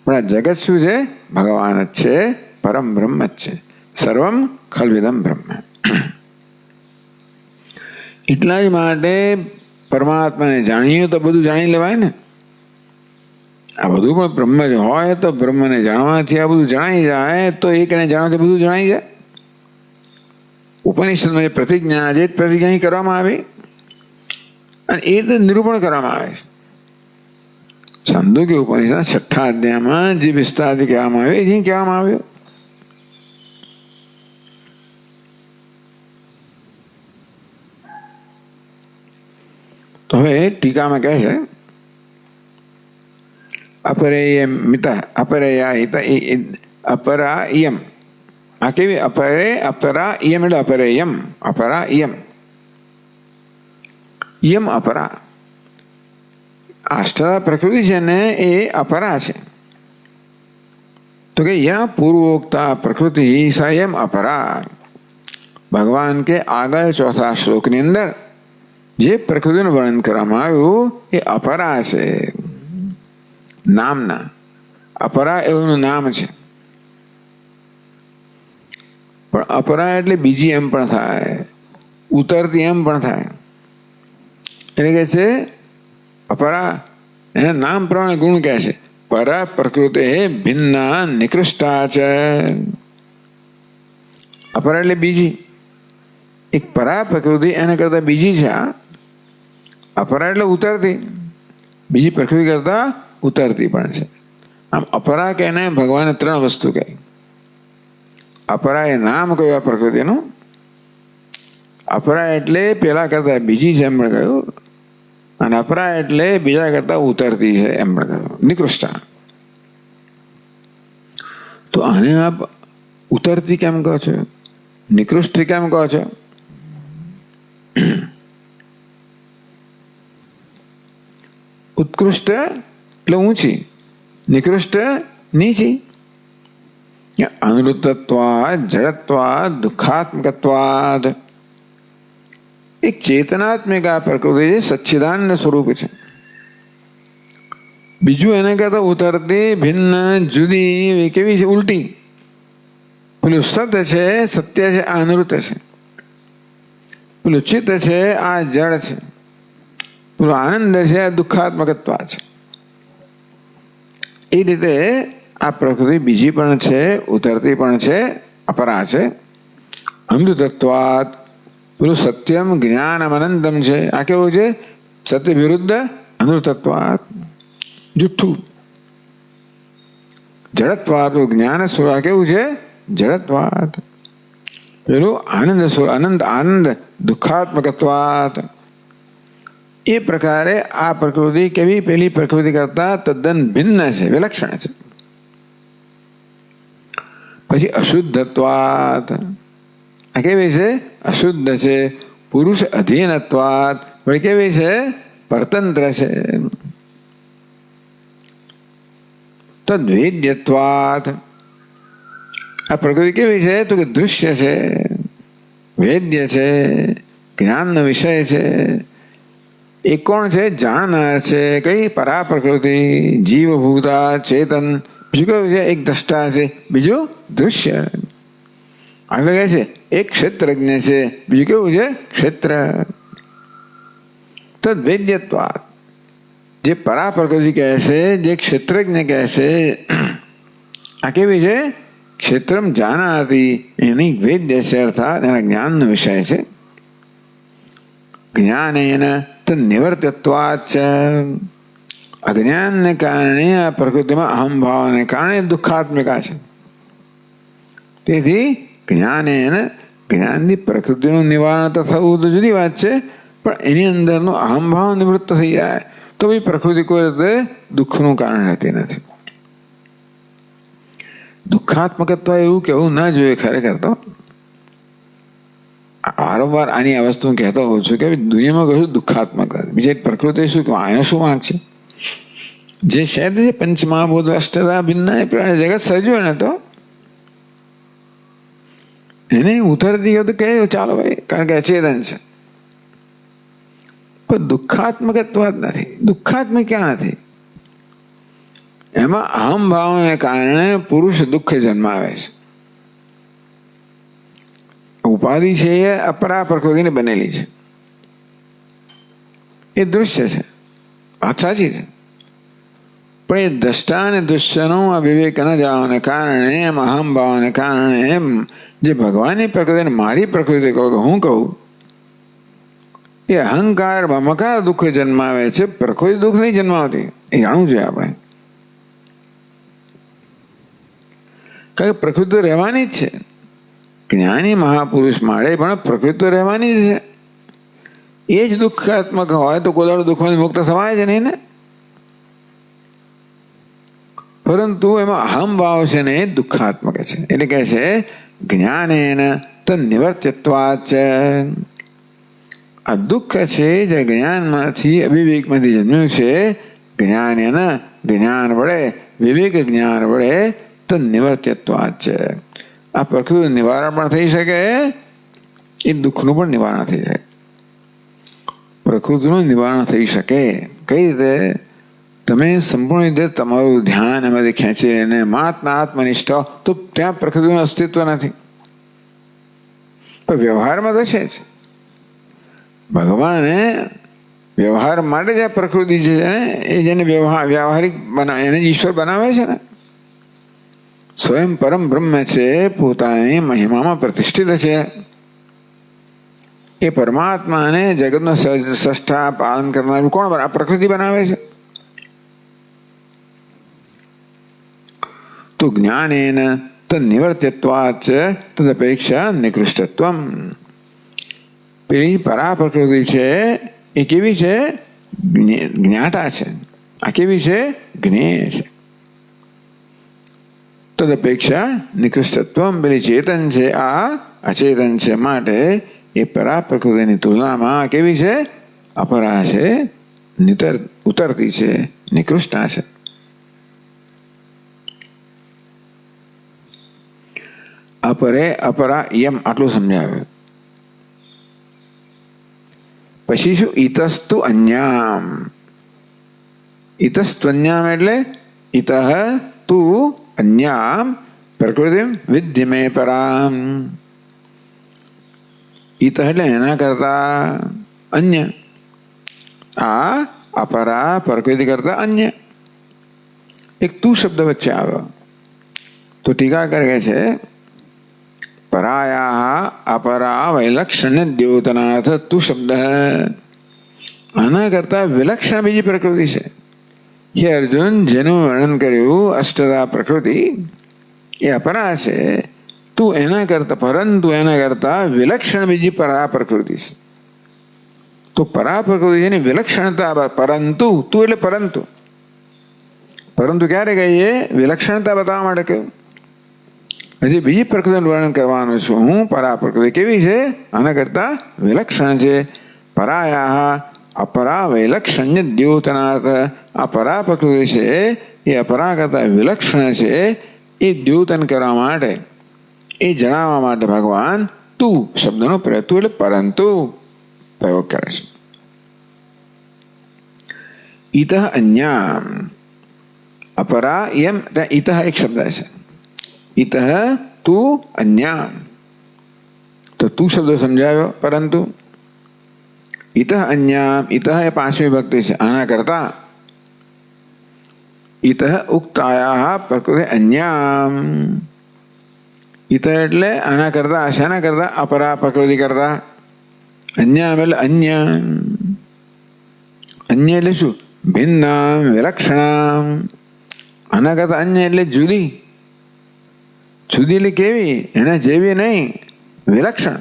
[SPEAKER 1] પણ આ જગત શું છે? ભગવાન જ છે, પરમ બ્રહ્મ જ છે. સર્વમ ખલ્વિદમ બ્રહ્મ. એટલા જ માટે પરમાત્માને જાણીએ તો બધું જાણી લેવાય ને. આ બધું પણ બ્રહ્મ જ હોય તો બ્રહ્મને જાણવાથી આ બધું જણાઈ જાય. તો એકને જાણવાથી બધું જણાઈ જાય. ઉપનિષદમાં જે પ્રતિજ્ઞા જે પ્રતિજ્ઞા કરવામાં આવી અને એ તો નિરૂપણ કરવામાં આવે છે. છાંદોગ્ય ઉપનિષદ 6 અધ્યાયમાં જે વિસ્તારથી કહેવામાં આવ્યું એ જ કહેવામાં આવ્યું. તો હવે ટીકામાં કહે છે અપરાયમ. આ કેવી? અપરાયમ એટલે અપરેયમ. અપરાયમ યમ અપરા. અષ્ટદા પ્રકૃતિ છે ને એ અપરા છે. તો કે યા પૂર્વોક્તા પ્રકૃતિ સંયમ અપરા. ભગવાન કે આગળ ચોથા શ્લોકની અંદર જે પ્રકૃતિનું વર્ણન કરવામાં આવ્યું એ અપરા છે. નામના અપરા એવું નામ છે. પણ અપરા એટલે બીજી એમ પણ થાય, ઉતરતી એમ પણ થાય. એટલે કે છે અપરા એના નામ પ્રમાણે ગુણ કહે છે. પરા પ્રકૃતિ ભિન્ના નિકૃષ્ટા છે. અપરા એટલે બીજી. એક પરા પ્રકૃતિ એના કરતા બીજી છે. અપરા એટલે ઉતરતી, બીજી પ્રકૃતિ કરતા ઉતરતી પણ છે. આમ અપરા કે એને ભગવાને 3 વસ્તુ કહી. અપરા એ નામ કહ્યું આ પ્રકૃતિનું. અપરા એટલે પેલા કરતા બીજી છે એમ પણ કહ્યું. અને અપરા એટલે બીજા કરતા ઉતરતી છે એમ પણ કહ્યું. નિકૃષ્ટા. તો આને આપ ઉતરતી કેમ કહો છો? નિકૃષ્ટ કેમ કહો છો? ઉત્કૃષ્ટ એટલે ઊંચી, નિકૃષ્ટ નીચી. અનૃતત્વાદ, જડત્વાદ, દુઃખાત્મકત્વાદ. એક ચેતનાત્મિક આ પ્રકૃતિ છે, સચ્ચિદાનંદ સ્વરૂપ છે. બીજું એને કરતા ઉતરતી, ભિન્ન, જુદી, કેવી છે? ઉલટી. પેલું સત્ય છે, સત્ય છે, આ અનૃત છે. પેલું ચિત્ત છે, આ જડ છે. પેલું આનંદ છે, આ દુઃખાત્મકત્વ છે. એ રીતે આ પ્રકૃતિ બીજી પણ છે, ઉતરતી પણ છે, અપરા છે. અમૃતત્વાદ, પેલું સત્યમ જ્ઞાનમ અનંતમ છે. આ કેવું છે? સત્ય વિરુદ્ધ અમૃતત્વાદ, જુઠ્ઠું. જડત્વાદ, જ્ઞાન સ્વરૂપ, આ કેવું છે? જડત્વાદ. પેલું આનંદ સ્વરૂપ, આનંદ દુઃખાત્મકત્વાદ. એ પ્રકારે આ પ્રકૃતિ કેવી? પેલી પ્રકૃતિ કરતા તદ્દન ભિન્ન છે, વિલક્ષણ છે. પછી અશુદ્ધત્વાદ, આ કેવી છે? અશુદ્ધ છે. પુરુષ અધીનત્વાદ, પણ કેવી છે? પરતંત્ર છે. તદ્વેદ્યત્વાદ, આ પ્રકૃતિ કેવી છે? તો કે દૃશ્ય છે, વેદ્ય છે, જ્ઞાનનો વિષય છે. એ કોણ છે? જાણનાર છે. કઈ? પરા પ્રકૃતિ, જીવભૂતા, ચેતન. બીજું કયું છે? એક દ્રષ્ટા છે, બીજું દૃશ્ય. આગળ કહે છે એક ક્ષેત્રજ્ઞ છે, બીજું કેવું છે? ક્ષેત્ર. તદ્વેદ્યત્વાદ, જે પરા પ્રકૃતિ કહે છે, જે ક્ષેત્રજ્ઞ કહે છે, આ કેવી છે? ક્ષેત્રમ જાનાતી, એની વેદ્ય છે, અર્થાત એના જ્ઞાનનો વિષય છે. જ્ઞાનેન નિવર્તત્વાદ છે. અજ્ઞાનને કારણે આ પ્રકૃતિમાં અહંભાવને કારણે દુઃખાત્મિકા છે. તેથી જ્ઞાનેન, જ્ઞાનની પ્રકૃતિનું નિવારણ તો થવું તો જુદી વાત છે, પણ એની અંદરનો અહંભાવ નિવૃત્ત થઈ જાય તો ભાઈ પ્રકૃતિ કોઈ રીતે દુઃખનું કારણ રહેતી નથી. દુઃખાત્મકત્વ એવું કેવું ના જોઈએ ખરેખર. તો વારંવાર આની આ વસ્તુ કહેતો હોઉં છું કે દુનિયામાં કશું દુઃખાત્મક, બીજા પ્રકૃતિ શું કહું? અહીંયા શું વાંક છે? જે શબ્દ છે પંચમહાભૂત અષ્ટધા ભિન્ન, એ પ્રમાણે જગત સર્જ્યું ને, તો એને ઉતરતી ગયો તો કહે ચાલો ભાઈ, કારણ કે અચેતન છે. પણ દુઃખાત્મકત્વ જ નથી. દુઃખાત્મક ક્યાં નથી? એમાં અહંભાવને કારણે પુરુષ દુઃખ જન્માવે છે. ઉપાધિ છે એ અપરા પ્રકૃતિને બનેલી છે. એ દૃશ્ય છે, વાત સાચી છે. પણ એ દ્રષ્ટા અને દૃશ્યનો આ વિવેક ન જવાને કારણે, એમ અહંભાવને કારણે, એમ જે ભગવાનની પ્રકૃતિને મારી પ્રકૃતિ કહું, હું કહું, એ અહંકાર મમકાર દુઃખ જન્માવે છે. પ્રકૃતિ દુઃખ નહીં જન્માવતી, એ જાણવું જોઈએ આપણે. કારણ કે પ્રકૃતિ રહેવાની જ છે. જ્ઞાની મહાપુરુષ મળે પણ પ્રકૃતિ રહેવાની જ છે. એ જ દુઃખાત્મક હોય તો કોઈ દુઃખમાંથી મુક્ત થવાય જ નહીં ને. પરંતુ એમાં અહંભાવ છે ને, એ દુઃખાત્મક છે. એટલે કહે છે જ્ઞાનેન તન્નિવર્ત્યત્વાદ છે. આ દુઃખ છે જે જ્ઞાનમાંથી, અવિવેકમાંથી જન્મ્યું છે. જ્ઞાનેન, જ્ઞાન વડે, વિવેક જ્ઞાન વડે તન્નિવર્ત્યત્વાદ છે. આ પ્રકૃતિ નિવારણ પણ થઈ શકે, એ દુઃખનું પણ નિવારણ થઈ જાય. પ્રકૃતિનું નિવારણ થઈ શકે કઈ રીતે? તમે સંપૂર્ણ રીતે તમારું ધ્યાન એમાંથી ખેંચી લઈને માત્ના આત્મનિષ્ઠ, તો ત્યાં પ્રકૃતિનું અસ્તિત્વ નથી. પણ વ્યવહારમાં તો છે જ. ભગવાને વ્યવહાર માટે જ આ પ્રકૃતિ છે એ જેને વ્યવહારિક બનાવે, એને ઈશ્વર બનાવે છે ને. સ્વયં પરમ બ્રહ્મ છે, પોતાની મહિમામાં પ્રતિષ્ઠિત છે. એ પરમાત્માને જગતનો સષ્ટા પાલન કરનારું કોણ? આ પ્રકૃતિ બનાવે છે. તો જ્ઞાનેન તન્નિવર્ત્યત્વાદ છે તદપેક્ષા નિકૃષ્ટત્વમ. પેલી પરા પ્રકૃતિ છે એ કેવી છે? જ્ઞાતા છે. આ કેવી છે? જ્ઞેય છે. તદપેક્ષા નિકૃષ્ટત્વમ, પેલી ચેતન છે, આ અચેતન છે. માટે એ પરા પ્રકૃતિની તુલનામાં કેવી છે? અપરા છે, ઉતરતી છે, નિકૃષ્ટા છે. અપરે અપરા યમ આટલું સમજાવ્યું. પછી શું? ઇતસ્તુ અન્યામ. ઇતસ્ત્વન્યામ એટલે ઇતઃ તુ અન્યામ પ્રકૃતિમ વિદ્યમે પરામ. ઇતઃ એટલે એના કરતા અન્ય. આ અપરા પ્રકૃતિ કરતા અન્ય. એક તું શબ્દ વચ્ચે આવ્યો તો ટીકાકાર કહે છે પરાયા અપરા વૈલક્ષણ્ય દ્યોતનાથ તું શબ્દ. આના કરતા વિલક્ષણ બીજી પ્રકૃતિ છે. હે અર્જુન, જેનું વર્ણન કર્યું અષ્ટધા પ્રકૃતિ એ અપરા છે. તું એના કરતા પરંતુ એના કરતા વિલક્ષણ બીજી પરા પ્રકૃતિ છે. તો પરા પ્રકૃતિ છે એની વિલક્ષણતા. પરંતુ તું એટલે પરંતુ. પરંતુ ક્યારે કહીએ? વિલક્ષણતા બતાવવા માટે કહ્યું. હજી બીજી પ્રકૃતિનું વર્ણન કરવાનું છું હું. પરા પ્રકૃતિ કેવી છે? આના કરતા વિલક્ષણ છે. પરાયા અપરા વૈલક્ષણ્ય દ્યોતનાથ. આ પરા પ્રકૃતિ છે એ અપરા કરતા વિલક્ષણ છે. એ દ્યોતન કરવા માટે, એ જણાવવા માટે ભગવાન તું શબ્દનો પ્રયોગ, તું એટલે પરંતુ પ્રયોગ કરે છે. ઇતઃ અન્યામ અપરા યમ. ઇતઃ એક શબ્દ છે. ઇતઃ તું અન્યામ. તો તું શબ્દ સમજાવ્યો. પરંતુ ઇતઃ અન્યામ. ઇતઃ એ પાંચમી ભક્તિ છે. આના કરતા ઇતઃ ઉક્તાયા પ્રકૃતિ અન્યામ. ઇતઃ એટલે આના કરતા. શાના કરતા? અપરા પ્રકૃતિ કરતા. અન્યામ એટલે અન્ય. અન્ય એટલે શું? ભિન્નામ વિલક્ષણામ. આના કરતા અન્ય એટલે જુદી. જુદી એટલે કેવી? એના જેવી નહીં, વિલક્ષણ.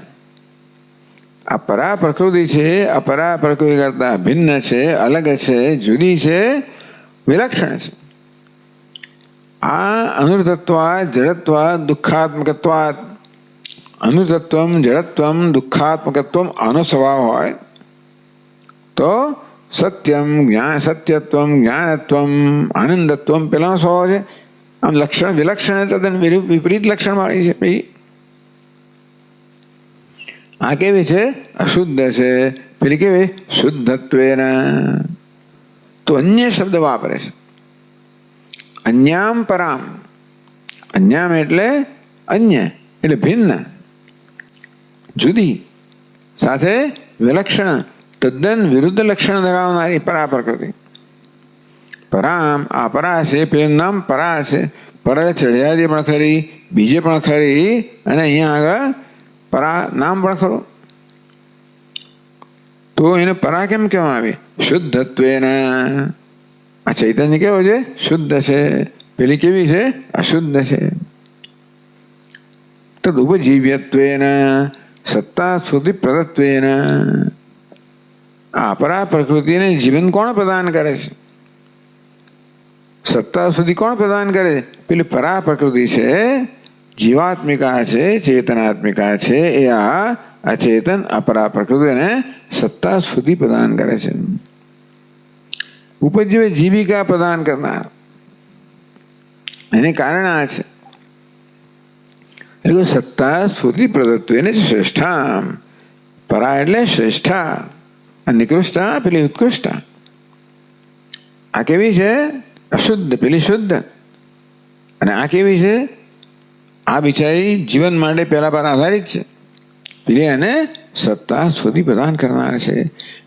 [SPEAKER 1] આ પરા પ્રકૃતિ છે, અપરા પ્રકૃતિ કરતા ભિન્ન છે, અલગ છે, જુદી છે, વિલક્ષણ છે. આ અનુતત્વાદ જડત્વાદ દુઃખાત્મકત્વાદ. અનુતત્વમ જડત્વમ દુઃખાત્મકત્વમ આનો સ્વભાવ હોય તો સત્યમ સત્યત્વમ જ્ઞાનત્વમ આનંદત્વમ પેલાનો સ્વભાવ છે. આમ લક્ષણ વિલક્ષણ તદ્દન વિપરીત લક્ષણ વાળી છે. ભાઈ આ કેવી છે? અશુદ્ધ છે. પેલી કેવી? શુદ્ધત્વેના. તો અન્ય શબ્દ વાપરે છે. અન્યામ પરામ. અન્યામ એટલે અન્ય એટલે ભિન્ન, જુદી, સાથે વિલક્ષણ, તદ્દન વિરુદ્ધ લક્ષણ ધરાવનારી પરા પ્રકૃતિ. પરામ આ પરા છે. પેલું નામ પરા છે. પરા ચઢિયાદી પણ ખરી, બીજે પણ ખરી, અને અહીંયા આગળ પરા નામ પણ ખરું. તો એને પરા કેમ કહેવામાં આવી? શુદ્ધત્વેના. આ ચૈતન્ય કેવો છે? શુદ્ધ છે. પેલી કેવી છે? અશુદ્ધ છે. તદ ઉપજીવ્યત્વેના સત્તા સ્ફૂર્તિ પ્રદત્વેના. આ અપરા પ્રકૃતિને જીવન કોણ પ્રદાન કરે છે? સત્તા સુધી કોણ પ્રદાન કરે? પેલી પરા પ્રકૃતિ છે, જીવાત્મિકા છે, ચેતનાત્મિકા છે. એ આ અચેતન અપરા પ્રકૃતિને સત્તા સ્ફૂર્તિ પ્રદાન કરે છે. ઉપજીવે જીવિકા પ્રદાન કરનાર. એને કારણ આ છે. એટલે સત્તા સ્ફૂર્તિ પ્રદત્વ એને શ્રેષ્ઠા. પરા એટલે શ્રેષ્ઠા, નિકૃષ્ટા પેલી ઉત્કૃષ્ટા. આ કેવી છે? અશુદ્ધ, પેલી શુદ્ધ. અને આ કેવી છે? આ બિચારી જીવન માટે પેલા પર આધારિત છે. પેલી એને સત્તા સ્ફૂર્તિ પ્રદાન કરનાર છે.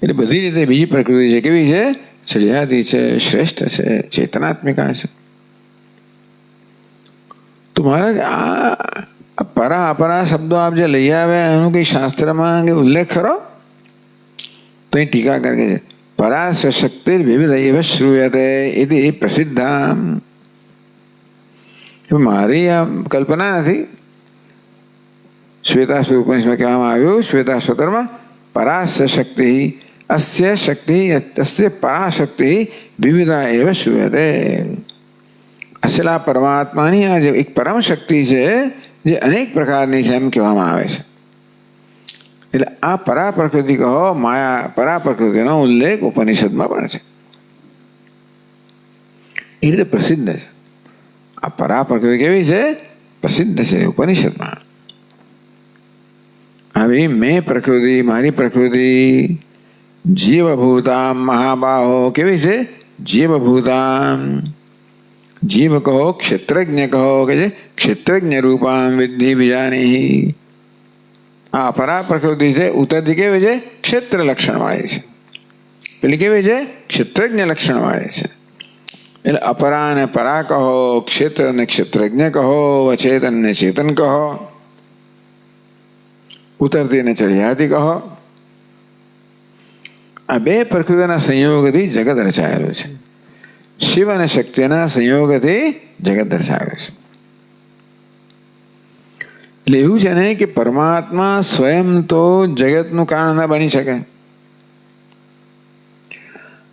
[SPEAKER 1] એટલે બધી રીતે બીજી પ્રકૃતિ છે. કેવી છે? ચડિયાતી છે, શ્રેષ્ઠ છે, ચેતનાત્મિકા છે. તો મહારાજ આ પરા અપરા શબ્દો આપ જે લઈ આવ્યા એનું કઈ શાસ્ત્રમાં ઉલ્લેખ ખરો? તો એ ટીકા કરે છે પરા શક્તિ વિવિધ એવ શ્રૂયતે એ પ્રસિદ્ધા. મારી આ કલ્પના નથી. શ્વેતાશ્વતર ઉપનિષદમાં કહેવામાં આવ્યું, શ્વેતાશ્વતરમાં પરાસ્ય શક્તિ અસ્ય શક્તિ અસ્ય પરાશક્તિ વિવિધા એવ શ્રૂયતે. અસલા પરમાત્માની આ જે એક પરમ શક્તિ છે જે અનેક પ્રકારની છે એમ કહેવામાં આવે છે. એટલે આ પરા પ્રકૃતિ કહો, માયા પરા પ્રકૃતિનો ઉલ્લેખ ઉપનિષદમાં પણ છે. એ રીતે પ્રસિદ્ધ છે. આ પરા પ્રકૃતિ કેવી છે? પ્રસિદ્ધ છે ઉપનિષદમાં. આવી મેં પ્રકૃતિ, મારી પ્રકૃતિ જીવભૂતામ મહાબાહો કેવી છે? જીવભૂતામ. જીવ કહો, ક્ષેત્રજ્ઞ કહો કે જે ક્ષેત્રજ્ઞ રૂપામ વિદ્ધિ બીજાની. આ પરા પ્રકૃતિ છે ઉત્તરથી કેવી છે? ક્ષેત્ર લક્ષણ વાળી છે. પેલી કેવી છે? ક્ષેત્રજ્ઞ લક્ષણ વાળી છે. એટલે અપરા ને પરા કહો, ક્ષેત્ર ને ક્ષેત્રજ્ઞ કહો, અચેતન ને ચેતન કહો, ઉતરતી ને ચઢિયાતી કહો. આ બે પ્રકૃતિના સંયોગથી જગત રચાયેલું છે. શિવ અને શક્તિના સંયોગથી જગત રચાયેલું છે. એટલે એવું છે ને કે પરમાત્મા સ્વયં તો જગતનું કારણ ના બની શકે,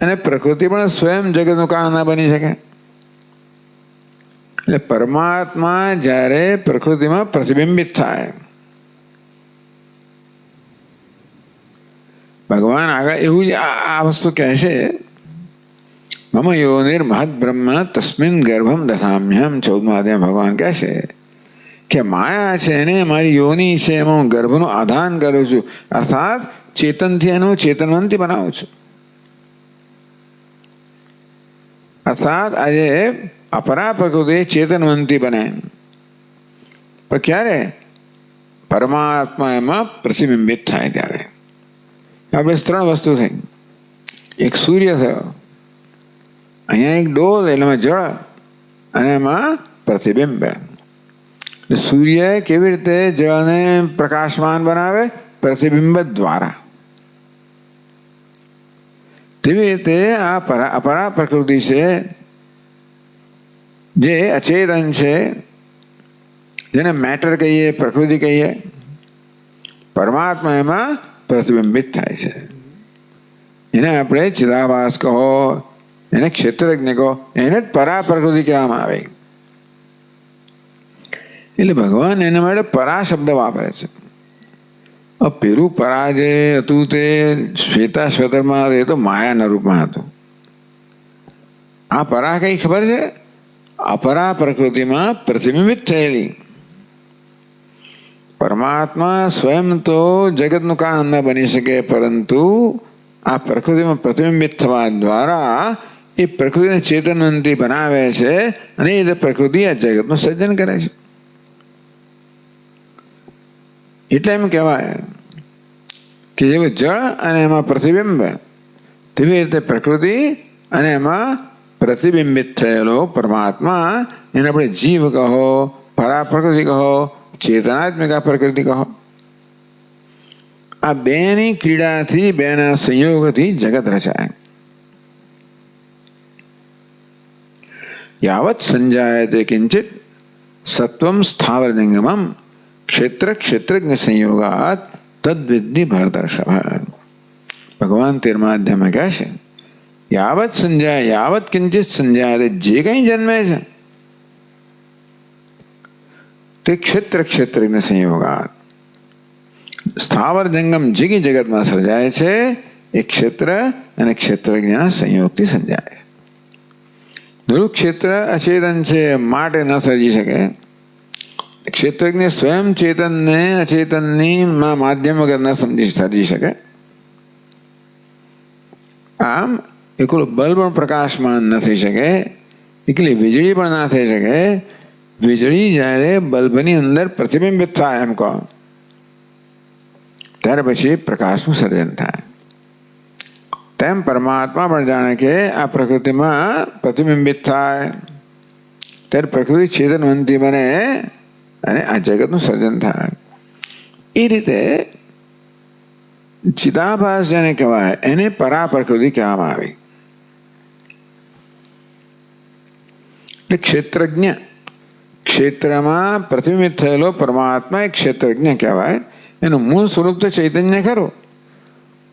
[SPEAKER 1] અને પ્રકૃતિ પણ સ્વયં જગતનું કારણ ના બની શકે. એટલે પરમાત્મા જ્યારે પ્રકૃતિમાં પ્રતિબિંબિત થાય, ભગવાન આગળ એવું જ આ વસ્તુ કહે છે, મમ યોનિર મહદ બ્રહ્મ તસ્મિન ગર્ભમ દધામ્યહમ. 14મા અધ્યાય ભગવાન કહે છે કે માયા છે એને મારી યોની છે એમાં હું ગર્ભનું આધાન કરું છું, અર્થાત ચેતનથી એનું ચેતનવંતી બનાવું છું. અર્થાત આજે અપરા પ્રકૃતિ ચેતનવંતી બને, પણ ક્યારે? પરમાત્મા એમાં પ્રતિબિંબિત થાય ત્યારે. આપણે 3 વસ્તુ થઈ. એક સૂર્ય થયો, અહીંયા એક ડોલ, એટલે એમાં જળ અને એમાં પ્રતિબિંબ. સૂર્ય કેવી રીતે જળને પ્રકાશમાન બનાવે? પ્રતિબિંબ દ્વારા. તેવી રીતે આ અપરા પ્રકૃતિ છે જે અચેતન છે, જેને મેટર કહીએ, પ્રકૃતિ કહીએ, પરમાત્મા એમાં પ્રતિબિંબિત થાય છે. એને આપણે ચિદાભાસ કહો, એને ક્ષેત્રજ્ઞ કહો, એને જ પરા પ્રકૃતિ કહેવામાં આવે. એટલે ભગવાન એના માટે પરા શબ્દ વાપરે છે. પેલું પરા જે હતું તે શ્વેતા શ્વેતરમાં એ તો માયાના રૂપમાં હતું. આ પરા કઈ ખબર છે? અપરા પ્રકૃતિમાં પ્રતિબિંબિત થયેલી. પરમાત્મા સ્વયં તો જગતનું કારણ ન બની શકે, પરંતુ આ પ્રકૃતિમાં પ્રતિબિંબિત થવા દ્વારા એ પ્રકૃતિને ચેતનવંતી બનાવે છે, અને એ પ્રકૃતિ આ જગતનું સર્જન કરે છે. એટલે એમ કહેવાય કે જેવું જળ અને એમાં પ્રતિબિંબ, તેવી રીતે પ્રકૃતિ અને એમાં પ્રતિબિંબિત થયેલો પરમાત્મા, એને આપણે જીવ કહો, પરા પ્રકૃતિ કહો, ચેતનાત્મિકા પ્રકૃતિ કહો. આ બેની ક્રીડાથી, બેના સંયોગથી જગત રચાય. યાવત સંજાયતે કિંચિત સત્વમ સ્થાવર જંગમમ ક્ષેત્ર ક્ષેત્રજ્ઞ સંયોગાત તદ્વિદ્ધિ ભરતર્ષભ. ભગવાન 13મા અધ્યાયમાં કહે છે, યાવત સંજાય, યાવત કિંચિત સંજાયતે, જે કંઈ જન્મે છે તે ક્ષેત્ર ક્ષેત્રજ્ઞ સંયોગાત. સ્થાવર જંગમ જે કંઈ જગતમાં સર્જાય છે એ ક્ષેત્ર અને ક્ષેત્રજ્ઞના સંયોગથી સર્જાય. નરું ક્ષેત્ર અચેતન છે માટે ન સર્જી શકે. ક્ષેત્રજ્ઞ સ્વયં ચેતનને અચેતનની માધ્યમ વગર ન સર્જી શકે. આમ એકલો બલ્બ પણ પ્રકાશમાન ન થઈ શકે, એકલી વીજળી પણ ના થઈ શકે. વીજળી જ્યારે બલ્બની અંદર પ્રતિબિંબિત થાય એમ કહો, ત્યાર પછી પ્રકાશનું સર્જન થાય. તેમ પરમાત્મા પણ જાણે કે આ પ્રકૃતિમાં પ્રતિબિંબિત થાય, ત્યારે પ્રકૃતિ ચેતનવંતી બને અને આ જગતનું સર્જન થાય. એ રીતે ચિદાભાસ જેને કહેવાય એને પરા પ્રકૃતિ કહેવામાં આવી. એટલે ક્ષેત્રજ્ઞ, ક્ષેત્રમાં પ્રતિબિંબિત થયેલો પરમાત્મા એક ક્ષેત્રજ્ઞ કહેવાય. એનું મૂળ સ્વરૂપ તો ચૈતન્ય ખરું,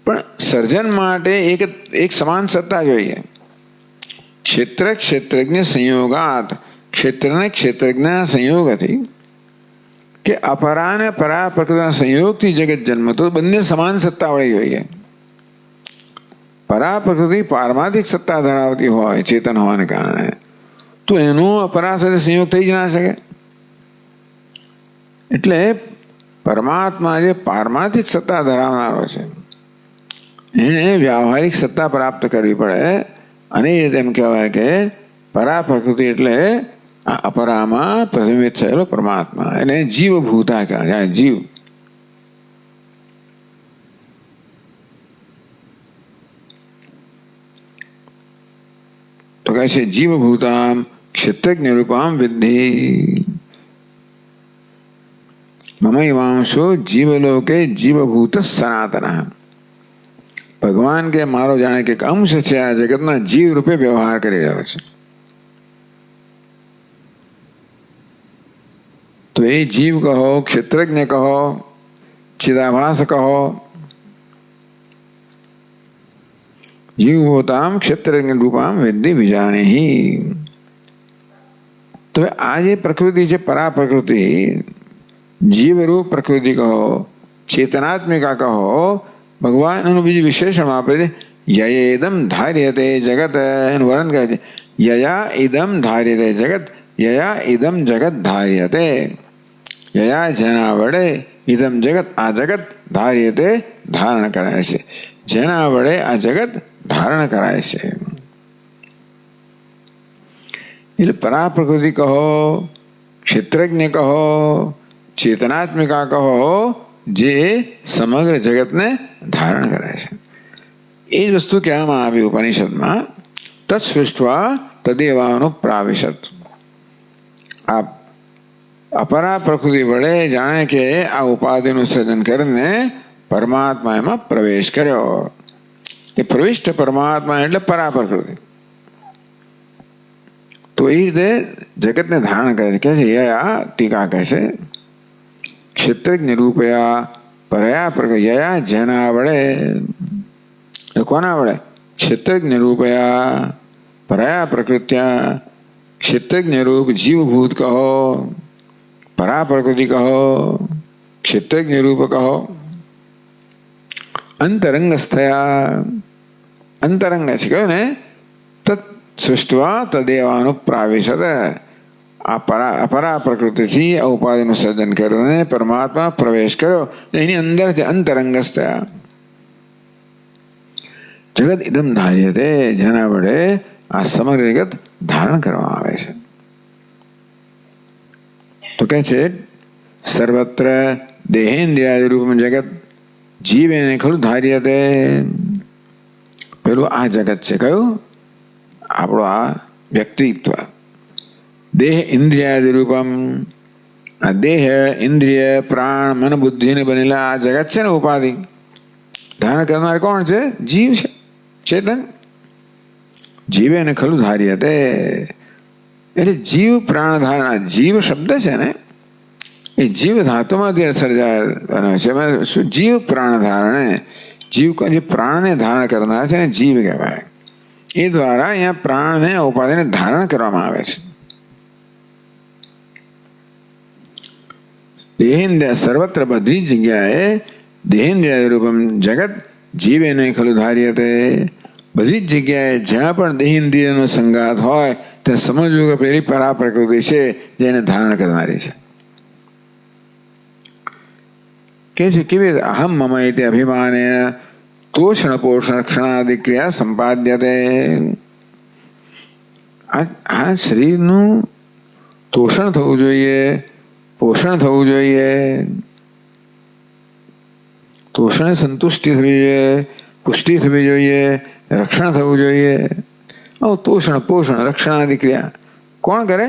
[SPEAKER 1] પણ સર્જન માટે એક સમાન સત્તા જોઈએ. ક્ષેત્ર ક્ષેત્રજ્ઞ સંયોગાત, ક્ષેત્રને ક્ષેત્રજ્ઞના સંયોગથી કે અપરા અને પરા પ્રકૃતિના સંયોગથી જગત જન્મ, તો બંને સમાન સત્તાવાળી જોઈએ. પરા પ્રકૃતિ પારમાર્થિક સત્તા ધરાવતી હોય ચેતન હોવાને કારણે, તો એનો અપરા સાથે સંયોગ થઈ જ ના શકે. એટલે પરમાત્મા જે પારમાર્થિક સત્તા ધરાવનારો છે એને વ્યાવહારિક સત્તા પ્રાપ્ત કરવી પડે. અને એમ કહેવાય કે પરા પ્રકૃતિ એટલે આ અપરામાં પ્રતિબિંબિત થયેલો પરમાત્મા, એને જીવભૂતા કહેવાય. જીવ તો કહે છે જીવભૂતામ ક્ષેત્રજ્ઞ રૂપામ વિદ્ધિ મમૈવાંશો જીવલોકે જીવભૂત સનાતન. ભગવાન કે મારો જાણે કે અંશ છે આ જગતના જીવ રૂપે વ્યવહાર કરી રહ્યો છે. તો એ જીવ કહો, ક્ષેત્રજ્ઞ કહો, ચિદાભાસ કહો, જીવભૂતામ ક્ષેત્રજ્ઞ રૂપામ વિદ્ધિ વિજાનેહી. તો આ જે પ્રકૃતિ છે પરા પ્રકૃતિ, જીવરૂપ પ્રકૃતિ કહો, ચેતનાત્મિકા કહો, ભગવાન એનું બીજું વિશેષણ આપે છે. યયેદમ ધાર્યતે જગત, એનું વર્ણન કરે છે. યયા ઇદમ ધાર્યતે જગત, યયા ઇદમ જગત ધાર્યતે. યયા જેના વડે, ઇદમ જગત આ જગત, ધાર્યતે ધારણ કરાય છે, જેના વડે આ જગત ધારણ કરાય છે. એટલે પરા પ્રકૃતિ કહો, ક્ષેત્રજ્ઞ કહો, ચેતનાત્મિકા કહો, જે સમગ્ર જગતને ધારણ કરે છે. એ જ વસ્તુ કહેવામાં આવી ઉપનિષદમાં, તત્સૃષ્ટવા તદેવાનું પ્રાવિશત. આ અપરા પ્રકૃતિ વડે જાણે કે આ ઉપાધિનું સર્જન કરીને પરમાત્મા એમાં પ્રવેશ કર્યો. એ પ્રવિષ્ટ પરમાત્મા એટલે પરા પ્રકૃતિ. તો એ રીતે જગતને ધારણ કરે છે. કહે છે યયા, ટીકા કહે છે, ક્ષેત્રજ્ઞ રૂપયા પરયા પ્રકૃતિ, યયા જેના વડે, કોના વડે? ક્ષેત્રજ્ઞ રૂપયા પરયા પ્રકૃત્યા. ક્ષેત્રજ્ઞ રૂપ જીવભૂત કહો, પરા પ્રકૃતિ કહો, ક્ષેત્રજ્ઞ રૂપ કહો, અંતરંગસ્થયા, અંતરંગ છે કહ્યું ને, તત્ સૃષ્ટવા તદેવાનું પ્રાવિશત. આ પરા પ્રકૃતિથી આ ઉપાધિનું સર્જન કરીને પરમાત્મા પ્રવેશ કર્યો, એની અંદર છે અંતરંગસ્થયા. જગત ઇદમ ધાર્યતે, જેના વડે આ સમગ્ર જગત ધારણ કરવામાં આવે છે. તો કહે છે સર્વત્ર દેહેન્દ્રિયાદિ રૂપમ જગત જીવ એને ખરું ધાર્યતે. પેલું આ જગત છે કયું? આપણો આ વ્યક્તિત્વ. દેહ ઇન્દ્રિયાદિ રૂપમ, આ દેહ ઇન્દ્રિય પ્રાણ મન બુદ્ધિને બનેલા આ જગત છે ને ઉપાધિ, ધારણ કરનાર કોણ છે? જીવ છે, ચેતન. જીવે એને ખરું ધાર્યતે એટલે જીવ પ્રાણ ધારણા. જીવ શબ્દ છે ને એ જીવ ધાતુમાંથી સર્જાય છે. શું? જીવ પ્રાણ ધારણે. જીવ જે પ્રાણને ધારણ કરનાર છે ને જીવ કહેવાય. એ દ્વારા અહીંયા પ્રાણને ઉપાધિને ધારણ કરવામાં આવે છે. દેહેન્દ્રિય સર્વત્ર, બધી જગ્યાએ દેહેન્દ્રિય રૂપમ જગત જીવ એને ખલું ધાર્યતે. બધી જ જગ્યાએ જ્યાં પણ દેહેન્દ્રિયનો સંગાત હોય ત્યાં સમજવું કે પેલી પરા પ્રકૃતિ છે જેને ધારણ કરનારી છે. કે છે કેવી રીતે? અહમ મમ ઇતિ અભિમાને તોષણ પોષણ ક્ષણાદિ ક્રિયા સંપાદ્યતે. આ શરીરનું તોષણ થવું જોઈએ, પોષણ થવું જોઈએ, તોષણ સંતુષ્ટિ થવી જોઈએ, પુષ્ટિ થવી જોઈએ, રક્ષણ થવું જોઈએ. તોષણ પોષણ રક્ષણાદિ ક્રિયા કોણ કરે?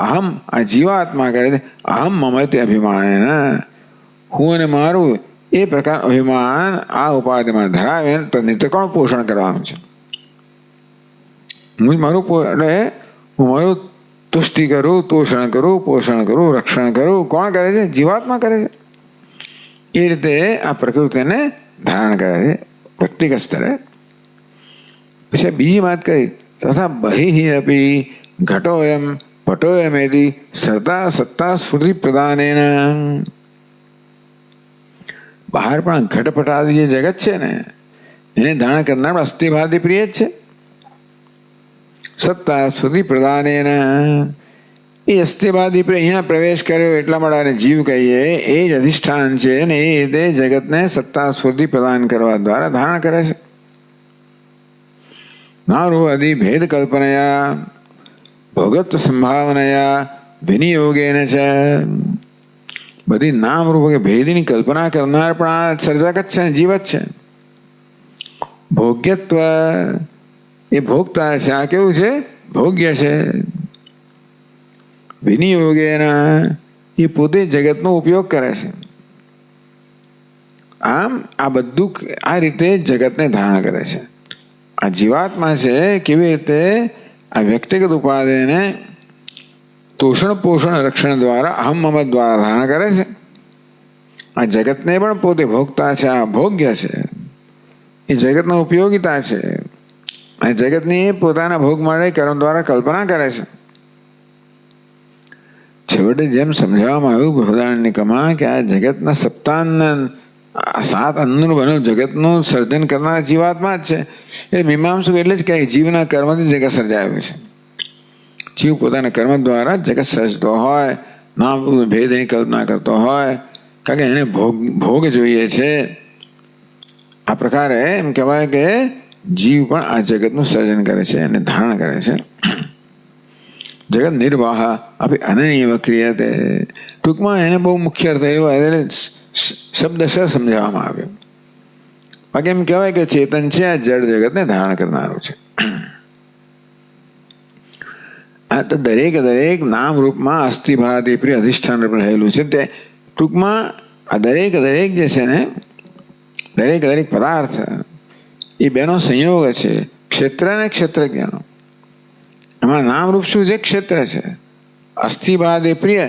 [SPEAKER 1] અહમ, આ જીવાત્મા કરે છે. અહમ મમ ઇતિ અભિમાન, હું અને મારું એ પ્રકાર અભિમાન આ ઉપાધિમાં ધરાવે તો નિત્ય કોણ પોષણ કરવાનું છે? હું મારું એટલે હું મારું તુષ્ટિ કરું, તોષણ કરું, પોષણ કરું, રક્ષણ કરું. કોણ કરે છે? જીવાત્મા કરે છે. એ રીતે આ પ્રકૃતિને ધારણ કરે છે વ્યક્તિગત સ્તરે. પછી બીજી વાત કરી, તથા બહિ અપી ઘટો એમ પટોયમેતિ સત્તા સત્તા સ્ફૂર્તિ પ્રદાનેન. બહાર પણ ઘટપટાદી જે જગત છે ને એને ધારણ કરનાર અસ્થિભાદી પ્રિય જ છે. સત્તા સ્ફૂર્તિ પ્રદાનેન એ અસ્થિભાદી પ્રિય અહીંયા પ્રવેશ કર્યો એટલા માટે જીવ કહીએ એ જ અધિષ્ઠાન છે ને એ તે જગતને સત્તા સ્ફૂર્તિ પ્રદાન કરવા દ્વારા ધારણ કરે છે. નારૂ આદિ ભેદ કલ્પનયા ભોગત્વ સંભાવનયા વિનિયોગેન છે. બધી નામ રૂપ ભેદની કલ્પના કરનાર પણ આ સર્જક જ છે, જીવ જ છે. ભોગ્યત્વ એ ભોગતા છે, આ કેવું છે? ભોગ્ય છે. વિનિયોગેન એ પોતે જગતનો ઉપયોગ કરે છે. આમ આ બધું આ રીતે જગતને ધારણ કરે છે. આ જીવાત્મા છે કેવી રીતે આ વ્યક્તિગત ઉપાધિને તોષણ પોષણ રક્ષણ દ્વારા અહમ મમત દ્વારા ધારણ કરે છે. આ જગતને પણ પોતે ભોગતા છે, આ ભોગ્ય છે. એ જગતનો ઉપયોગિતા છે. આ જગતની પોતાના ભોગ માટે કર્મ દ્વારા કલ્પના કરે છે. છેવટે જેમ સમજાવવામાં આવ્યું બૃહદારણ્યકમાં કે આ જગતના સપ્તાન 7 અંગનું બન્યું જગતનું સર્જન કરનાર જીવાત્મા જ છે. એ મીમાંસુક એટલે જ કે જીવના કર્મથી જગત સર્જાયું છે. જીવ પોતાના કર્મ દ્વારા જગત સર્જતો હોય, નામ ભેદની કલ્પના કરતો હોય, કારણ કે એને ભોગ જોઈએ છે. આ પ્રકારે એમ કહેવાય કે જીવ પણ આ જગતનું સર્જન કરે છે અને ધારણ કરે છે. જગત નિર્વાહ અભી અનન્ય ક્રિયતે. ટૂંકમાં એને બહુ મુખ્ય અર્થ એવો શબ્દશઃ સમજાવવામાં આવ્યો. બાકી એમ કહેવાય કે ચેતન છે આ જળ જગતને ધારણ કરનારું છે. આ તો દરેક નામ રૂપમાં અસ્થિભાદી પ્રિય અધિષ્ઠાન રહેલું છે. તે ટૂંકમાં આ દરેક જે છે ને દરેક પદાર્થ એ બેનો સંયોગ છે. ક્ષેત્ર અને ક્ષેત્રજ્ઞનો. એમાં નામરૂપ શું છે? ક્ષેત્ર છે. અસ્થિભાદી પ્રિય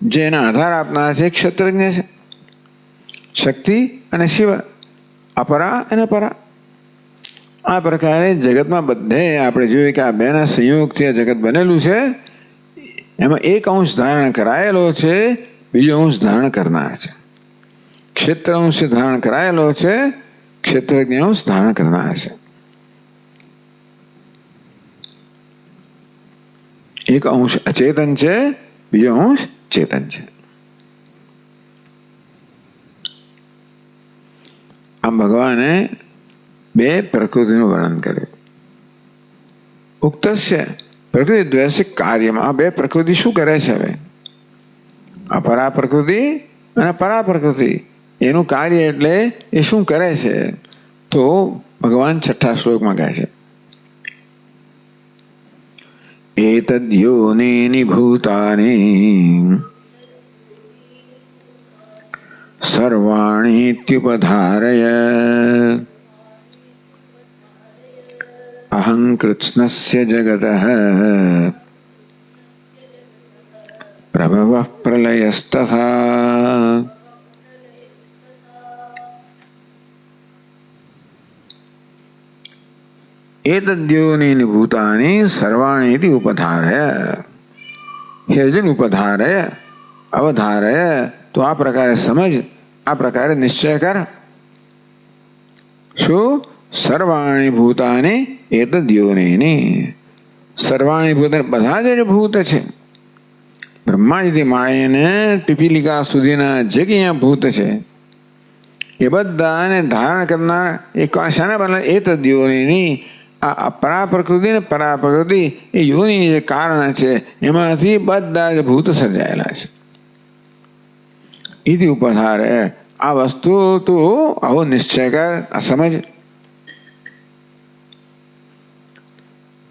[SPEAKER 1] જે એના આધાર આપનાર છે ક્ષેત્રજ્ઞ છે. શક્તિ અને શિવ, અપરા અને પરા. આ પ્રકારે જગતમાં બધે આપણે જોઈએ કે આ બેના સંયોગથી આ જગત બનેલું છે. એમાં એક અંશ ધારણ કરાયેલો છે, બીજો અંશ ધારણ કરનાર છે. ક્ષેત્ર અંશ ધારણ કરાયેલો છે, ક્ષેત્રજ્ઞ અંશ ધારણ કરનાર છે. એક અંશ અચેતન છે, બીજો અંશ ચેતન છે. આમ ભગવાને 2 પ્રકૃતિનું વર્ણન કર્યું. ઉક્તસ્ય પ્રકૃતિ દ્વયસ્ય કાર્યમાં 2 પ્રકૃતિ શું કરે છે? હવે અપરા પ્રકૃતિ અને પરા પ્રકૃતિ એનું કાર્ય એટલે એ શું કરે છે? તો ભગવાન 6થા શ્લોકમાં કહે છે એતદ યોનિની ભૂતાની સર્વાણીત્યુપધારય અહં કૃત્સ્નસ્ય જગતઃ પ્રભવઃ પ્રલયસ્તથા. એતદ્યોનિની ભૂતાની સર્વાણીતિ ઉપધારય. હે અર્જુન, ઉપધારય અવધારય. તો આ પ્રકારે સમજ, આ પ્રકારે નિશ્ચય કર. શું? સર્વાણી ભૂતાની એતદ્યોનિની. સર્વાણી ભૂતાની બધા જ ભૂત છે. બ્રહ્માજીથી માંડીને પીપીલિકા સુધીના જે કે અહીંયા ભૂત છે એ બધાને ધારણ કરનાર એ શાના બને? એતદ્યોનિની. આ પરા પ્રકૃતિ ને પરા પ્રકૃતિ એ યોનિ જે કારણ છે એમાંથી બધા જ ભૂત સર્જાયેલા છે. ઇતિ ઉપધારે. આ વસ્તુ તું આવો નિશ્ચય કર, આ સમજ.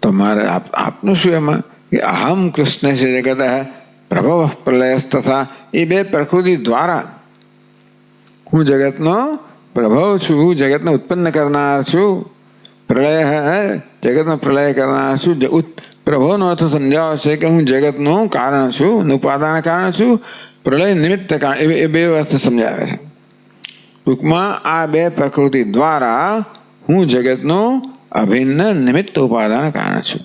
[SPEAKER 1] તો મારે આપનું શું એમાં કે અહમ કૃષ્ણ છે જગત પ્રભવ પ્રલયસ્તથા. એ 2 પ્રકૃતિ દ્વારા હું જગતનો પ્રભવ છું, જગતને ઉત્પન્ન કરનાર છું. પ્રલય જગતનો પ્રલય કરનાર છું. પ્રભવનો અર્થ સમજાવો છે કે હું જગતનું કારણ છું, ઉપાદાન કારણ છું. પ્રલય નિમિત્ત કારણ, એ 2 અર્થ સમજાવે છે. ટૂંકમાં આ 2 પ્રકૃતિ દ્વારા હું જગતનું અભિન્ન નિમિત્ત ઉપાદાન કારણ છું.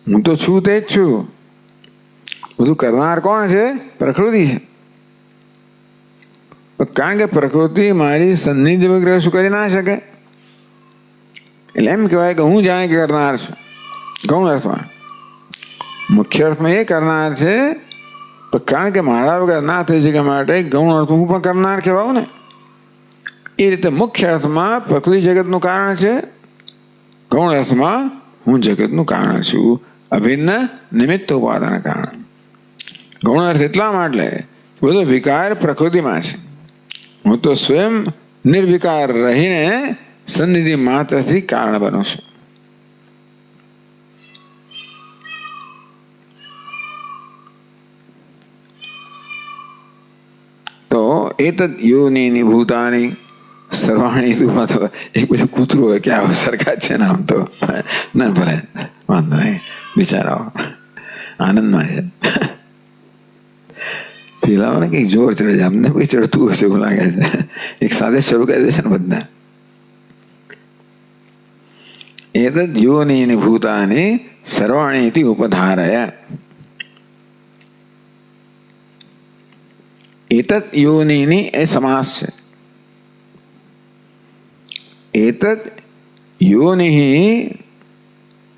[SPEAKER 1] હું તો છું તે જ છું. બધું કરનાર કોણ છે? પ્રકૃતિ છે. કારણ કે પ્રકૃતિ મારી સન્નિધિ વગેરે શું કરી ના શકે. એટલે એમ કહેવાય કે હું જાણે કે કરનાર છું. ગૌણ અર્થમાં. મુખ્ય અર્થમાં એ કરનાર છે, કારણ કે મારા વગર ના થઈ શકે માટે ગૌણ અર્થમાં હું પણ કરનાર કહેવાઉં ને. એ રીતે મુખ્ય અર્થમાં પ્રકૃતિ જગતનું કારણ છે, ગૌણ અર્થમાં હું જગતનું કારણ છું. અભિન્ન નિમિત્ત ઉપાદાન કારણ. ગૌણ અર્થ એટલા માટે બધો વિકાર પ્રકૃતિમાં છે. હું તો સ્વયં નિર્વિકાર રહીને સન્નિધિ માત્રથી કારણ બનું છું. તો એતદ યોનિની ભૂતાની સર્વાણી તો એક પછી કૂતરું હોય કે આવો સરખા છે ને આમ તો ના ભલે વાંધો નહીં બિચારાઓ આનંદમાં છે. પેલાઓને કંઈક જોર ચડે છે, અમને કોઈ ચડતું હશે એવું લાગે છે. એક સાથે શરૂ કરી દેશે ને બધા. એતદ યોનિની ભૂતાની સર્વાણીથી ઉપધારય. એતદ યોનિની એ સમાસ છે. એતદ યોનિ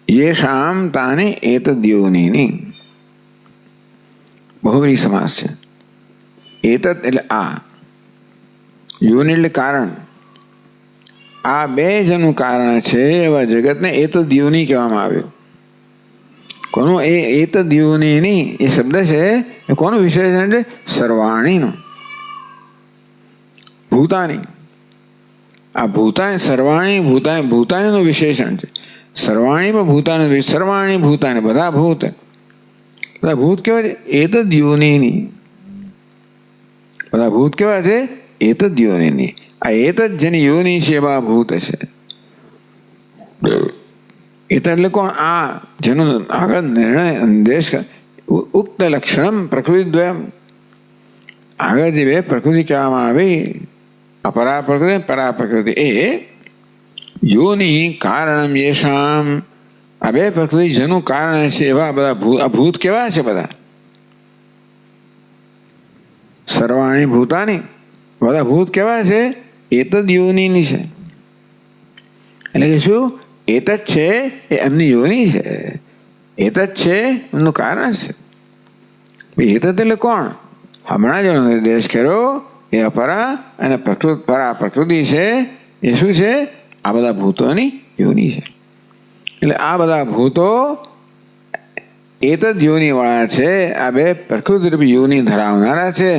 [SPEAKER 1] યેષામ તાની એતદ યોનિની બહુવ્રીહી સમાસ છે. એતદ એટલે આ, યોનિ એટલે કારણ. આ બે જેનું કારણ છે એવા જગતને એતદ યોનિ કહેવામાં આવ્યું. કોનું? એ એતદ યોનિની એ શબ્દ છે એ કોનું વિશેષણ છે? સર્વાણીનું. ભૂતાની. આ ભૂતાની સર્વાણી ભૂતાની ભૂતાનીનું વિશેષણ છે. સર્વાણીમાં ભૂતાની સર્વાણી ભૂતાની બધા ભૂત. બધા ભૂત કેવા છે? એતદ યોનિની. બધા ભૂત કેવા છે? એતદ યોનિની. આ એતદ જેની યોનિ છે એવા ભૂત છે. એતદ એટલે કોણ? આ જેનો આગળ નિર્ણય નિર્દેશ ઉક્ત લક્ષણમ પ્રકૃતિ દ્વયમ. આગળ જે બે પ્રકૃતિ કહેવામાં આવી, અપરા પ્રકૃતિ પરા પ્રકૃતિ, એ યોનિ કારણમ યેષામ. આ બે પ્રકૃતિ જેનું કારણ છે એવા બધા ભૂત કેવા છે? બધા સર્વાણી ભૂતાની બધા ભૂત કેવા છે? એતદ યોનિની છે. એટલે કે શું? એતદ છે એ એમની યોનિ છે. એતદ છે એમનું કારણ છે. એતદ એટલે કોણ? હમણાં જેનો નિર્દેશ કર્યો એ અપરા અને પરા પ્રકૃતિ છે. એ શું છે? આ બધા ભૂતોની યોનિ છે. એટલે આ બધા ભૂતો એતદ યોનિ વાળા છે. આ બે પ્રકૃતિ રૂપી યોનિ ધરાવનારા છે.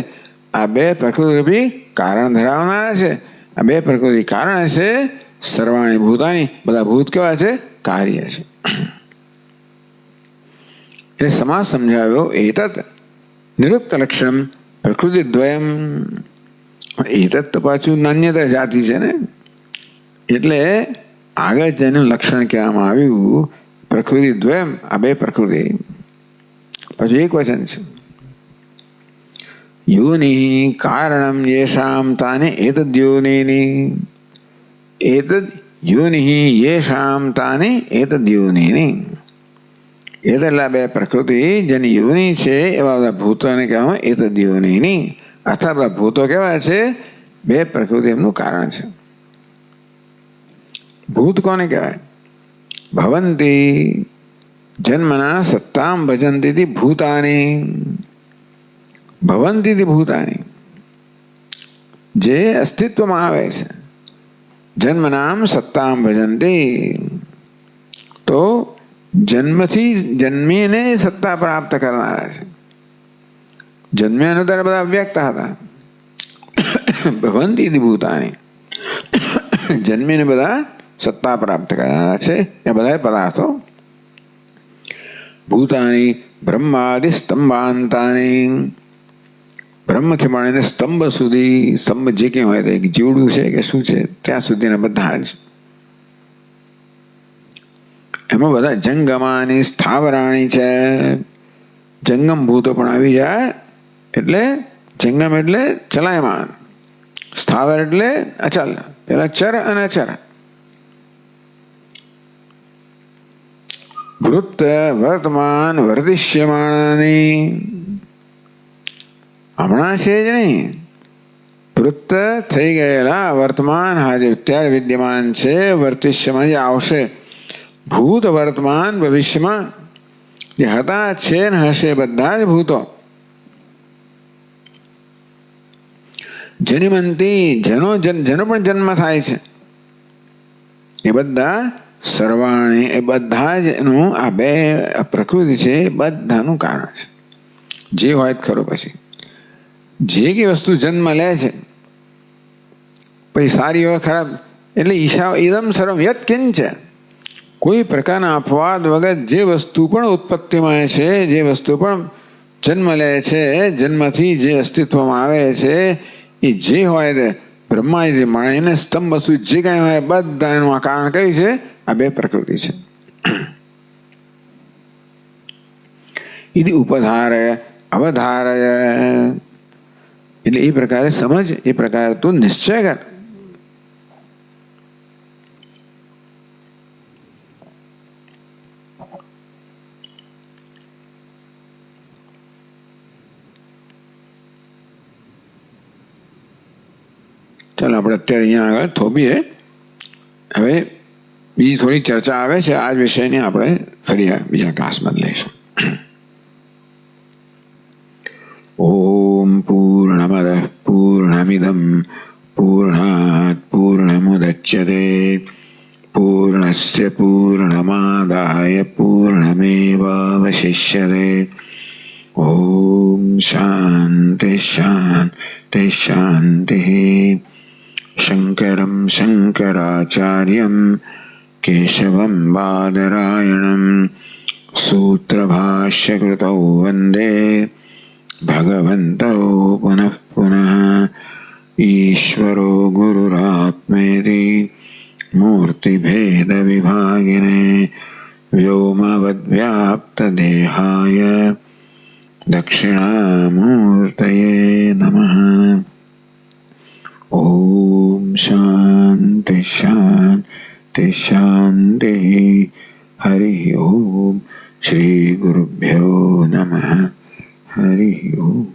[SPEAKER 1] આ બે પ્રકૃતિ રૂપી કારણ ધરાવનારા છે. આ બે પ્રકૃતિ કારણ છે. સર્વાણી ભૂતાની બધા ભૂત કેવા છે? કાર્ય છે. એટલે સમાસ સમજાવ્યો. એતદ નિરુક્ત લક્ષણ પ્રકૃતિ દ્વયમ. એતદ તો પાછું નાન્યતા જાતિ છે ને, એટલે આગળ જેનું લક્ષણ કહેવામાં આવ્યું પ્રકૃતિ દ્વયમ. આ બે પ્રકૃતિ પાછું એક વચન છે. યોનિ કારણમ યેષામ તાને એતદ યોનિની. એતદ યોનિ યેષામ તાને એતદ યોનિની. એટલે બે પ્રકૃતિ જેની યોનિ છે એવા બધા ભૂતોને કહેવામાં એતદ યોનિની. અર્થાત બધા ભૂતો કેવા છે? બે પ્રકૃતિ એમનું કારણ છે. ભૂત કોને કહેવાય? ભવંતી જન્મના સત્તામ ભજંતી ભૂતાની. ભવંતી ભૂતાની જે અસ્તિત્વમાં આવે છે. જન્મનામ સત્તામ ભજંતી તો જન્મથી જન્મીને સત્તા પ્રાપ્ત કરનારા છે. જન્મ્યા ત્યારે બધા વ્યક્ત હતા. ભવંતી ભૂતાની જન્મીને બધા સત્તા પ્રાપ્ત કરનારા છે. એ બધા પદાર્થો. ભૂતાની બ્રહ્માદિ સ્તંભાંતાની. બ્રહ્મથી માંડીને સ્તંભ સુધી, સ્તંભ જે કંઈ હોય તે જીવડું છે કે શું છે ત્યાં સુધીના બધા જ. એમાં બધા જંગમાની સ્થાવરાણી છે. જંગમ ભૂતો પણ આવી જાય. એટલે જંગમ એટલે ચલાયમાન, સ્થાવર એટલે અચલ. પેલા ચર અને અચર. વૃત્ત વર્તમાન વર્ધિષ્યમાણાની, હમણાં છે જ નહીં, વૃત્ત થઈ ગયેલા વર્તમાન હાજર અત્યારે વિદ્યમાન છે, વર્તિષ્યમાં જે આવશે, ભૂત વર્તમાન ભવિષ્યમાં જે હતા છે ને હશે બધા જ ભૂતો, જનિમંતી જેનો પણ જન્મ થાય છે એ બધા સર્વાણી, એ બધા જ એનું આ બે પ્રકૃતિ છે એ બધાનું કારણ છે. જે હોય ખરો પછી જે કઈ વસ્તુ જન્મ લે છે પછી સારી હોય ખરાબ, એટલે ઈશા ઇદમ સર્વમ યત કિંચ, કોઈ પ્રકારના અપવાદ વગર જે વસ્તુ પણ ઉત્પત્તિમાં છે, જે વસ્તુ પણ જન્મ લે છે, જન્મથી જે અસ્તિત્વમાં આવે છે એ જે હોય તે બ્રહ્માજી માણીને સ્તંભ વસ્તુ જે કાંઈ હોય બધા એનું આ કારણ કઈ છે? આ બે પ્રકૃતિ છે. ઇતિ ઉપધારય અવધારય, એટલે એ પ્રકારે સમજ, એ પ્રકારે તું નિશ્ચય કર. ચાલો આપણે અત્યારે અહીંયા આગળ થોભીએ. હવે બીજી થોડી ચર્ચા આવે છે આ વિષયની, આપણે ફરી બીજા ક્લાસમાં લઈશું. ઓમ પૂર્ણમદ પૂર્ણમિદમ પૂર્ણાત પૂર્ણમુદચ્યતે પૂર્ણસ્ય પૂર્ણમાદાય પૂર્ણમેવાવશિષ્યતે. ઓમ શાંતિ શાંતિ શાંતિ. શંકરં શંકરાચાર્યં કેશવં બાદરાયણં સૂત્રભાષ્યકૃતૌ વંદે ભગવन्तौ પુનઃ પુનઃ. ઈશ્વરો ગુરુરાત્મેતિ મૂર્તિભેદવિભાગિને વ્યોમવદ્વ્યાપ્તદેહાય દક્ષિણામૂર્તયે નમઃ. ઓમ શાંતિ શાંતિ શાંતિ. હરિ ઓમ. શ્રી ગુરુભ્યો નમઃ. હરિ ઓમ.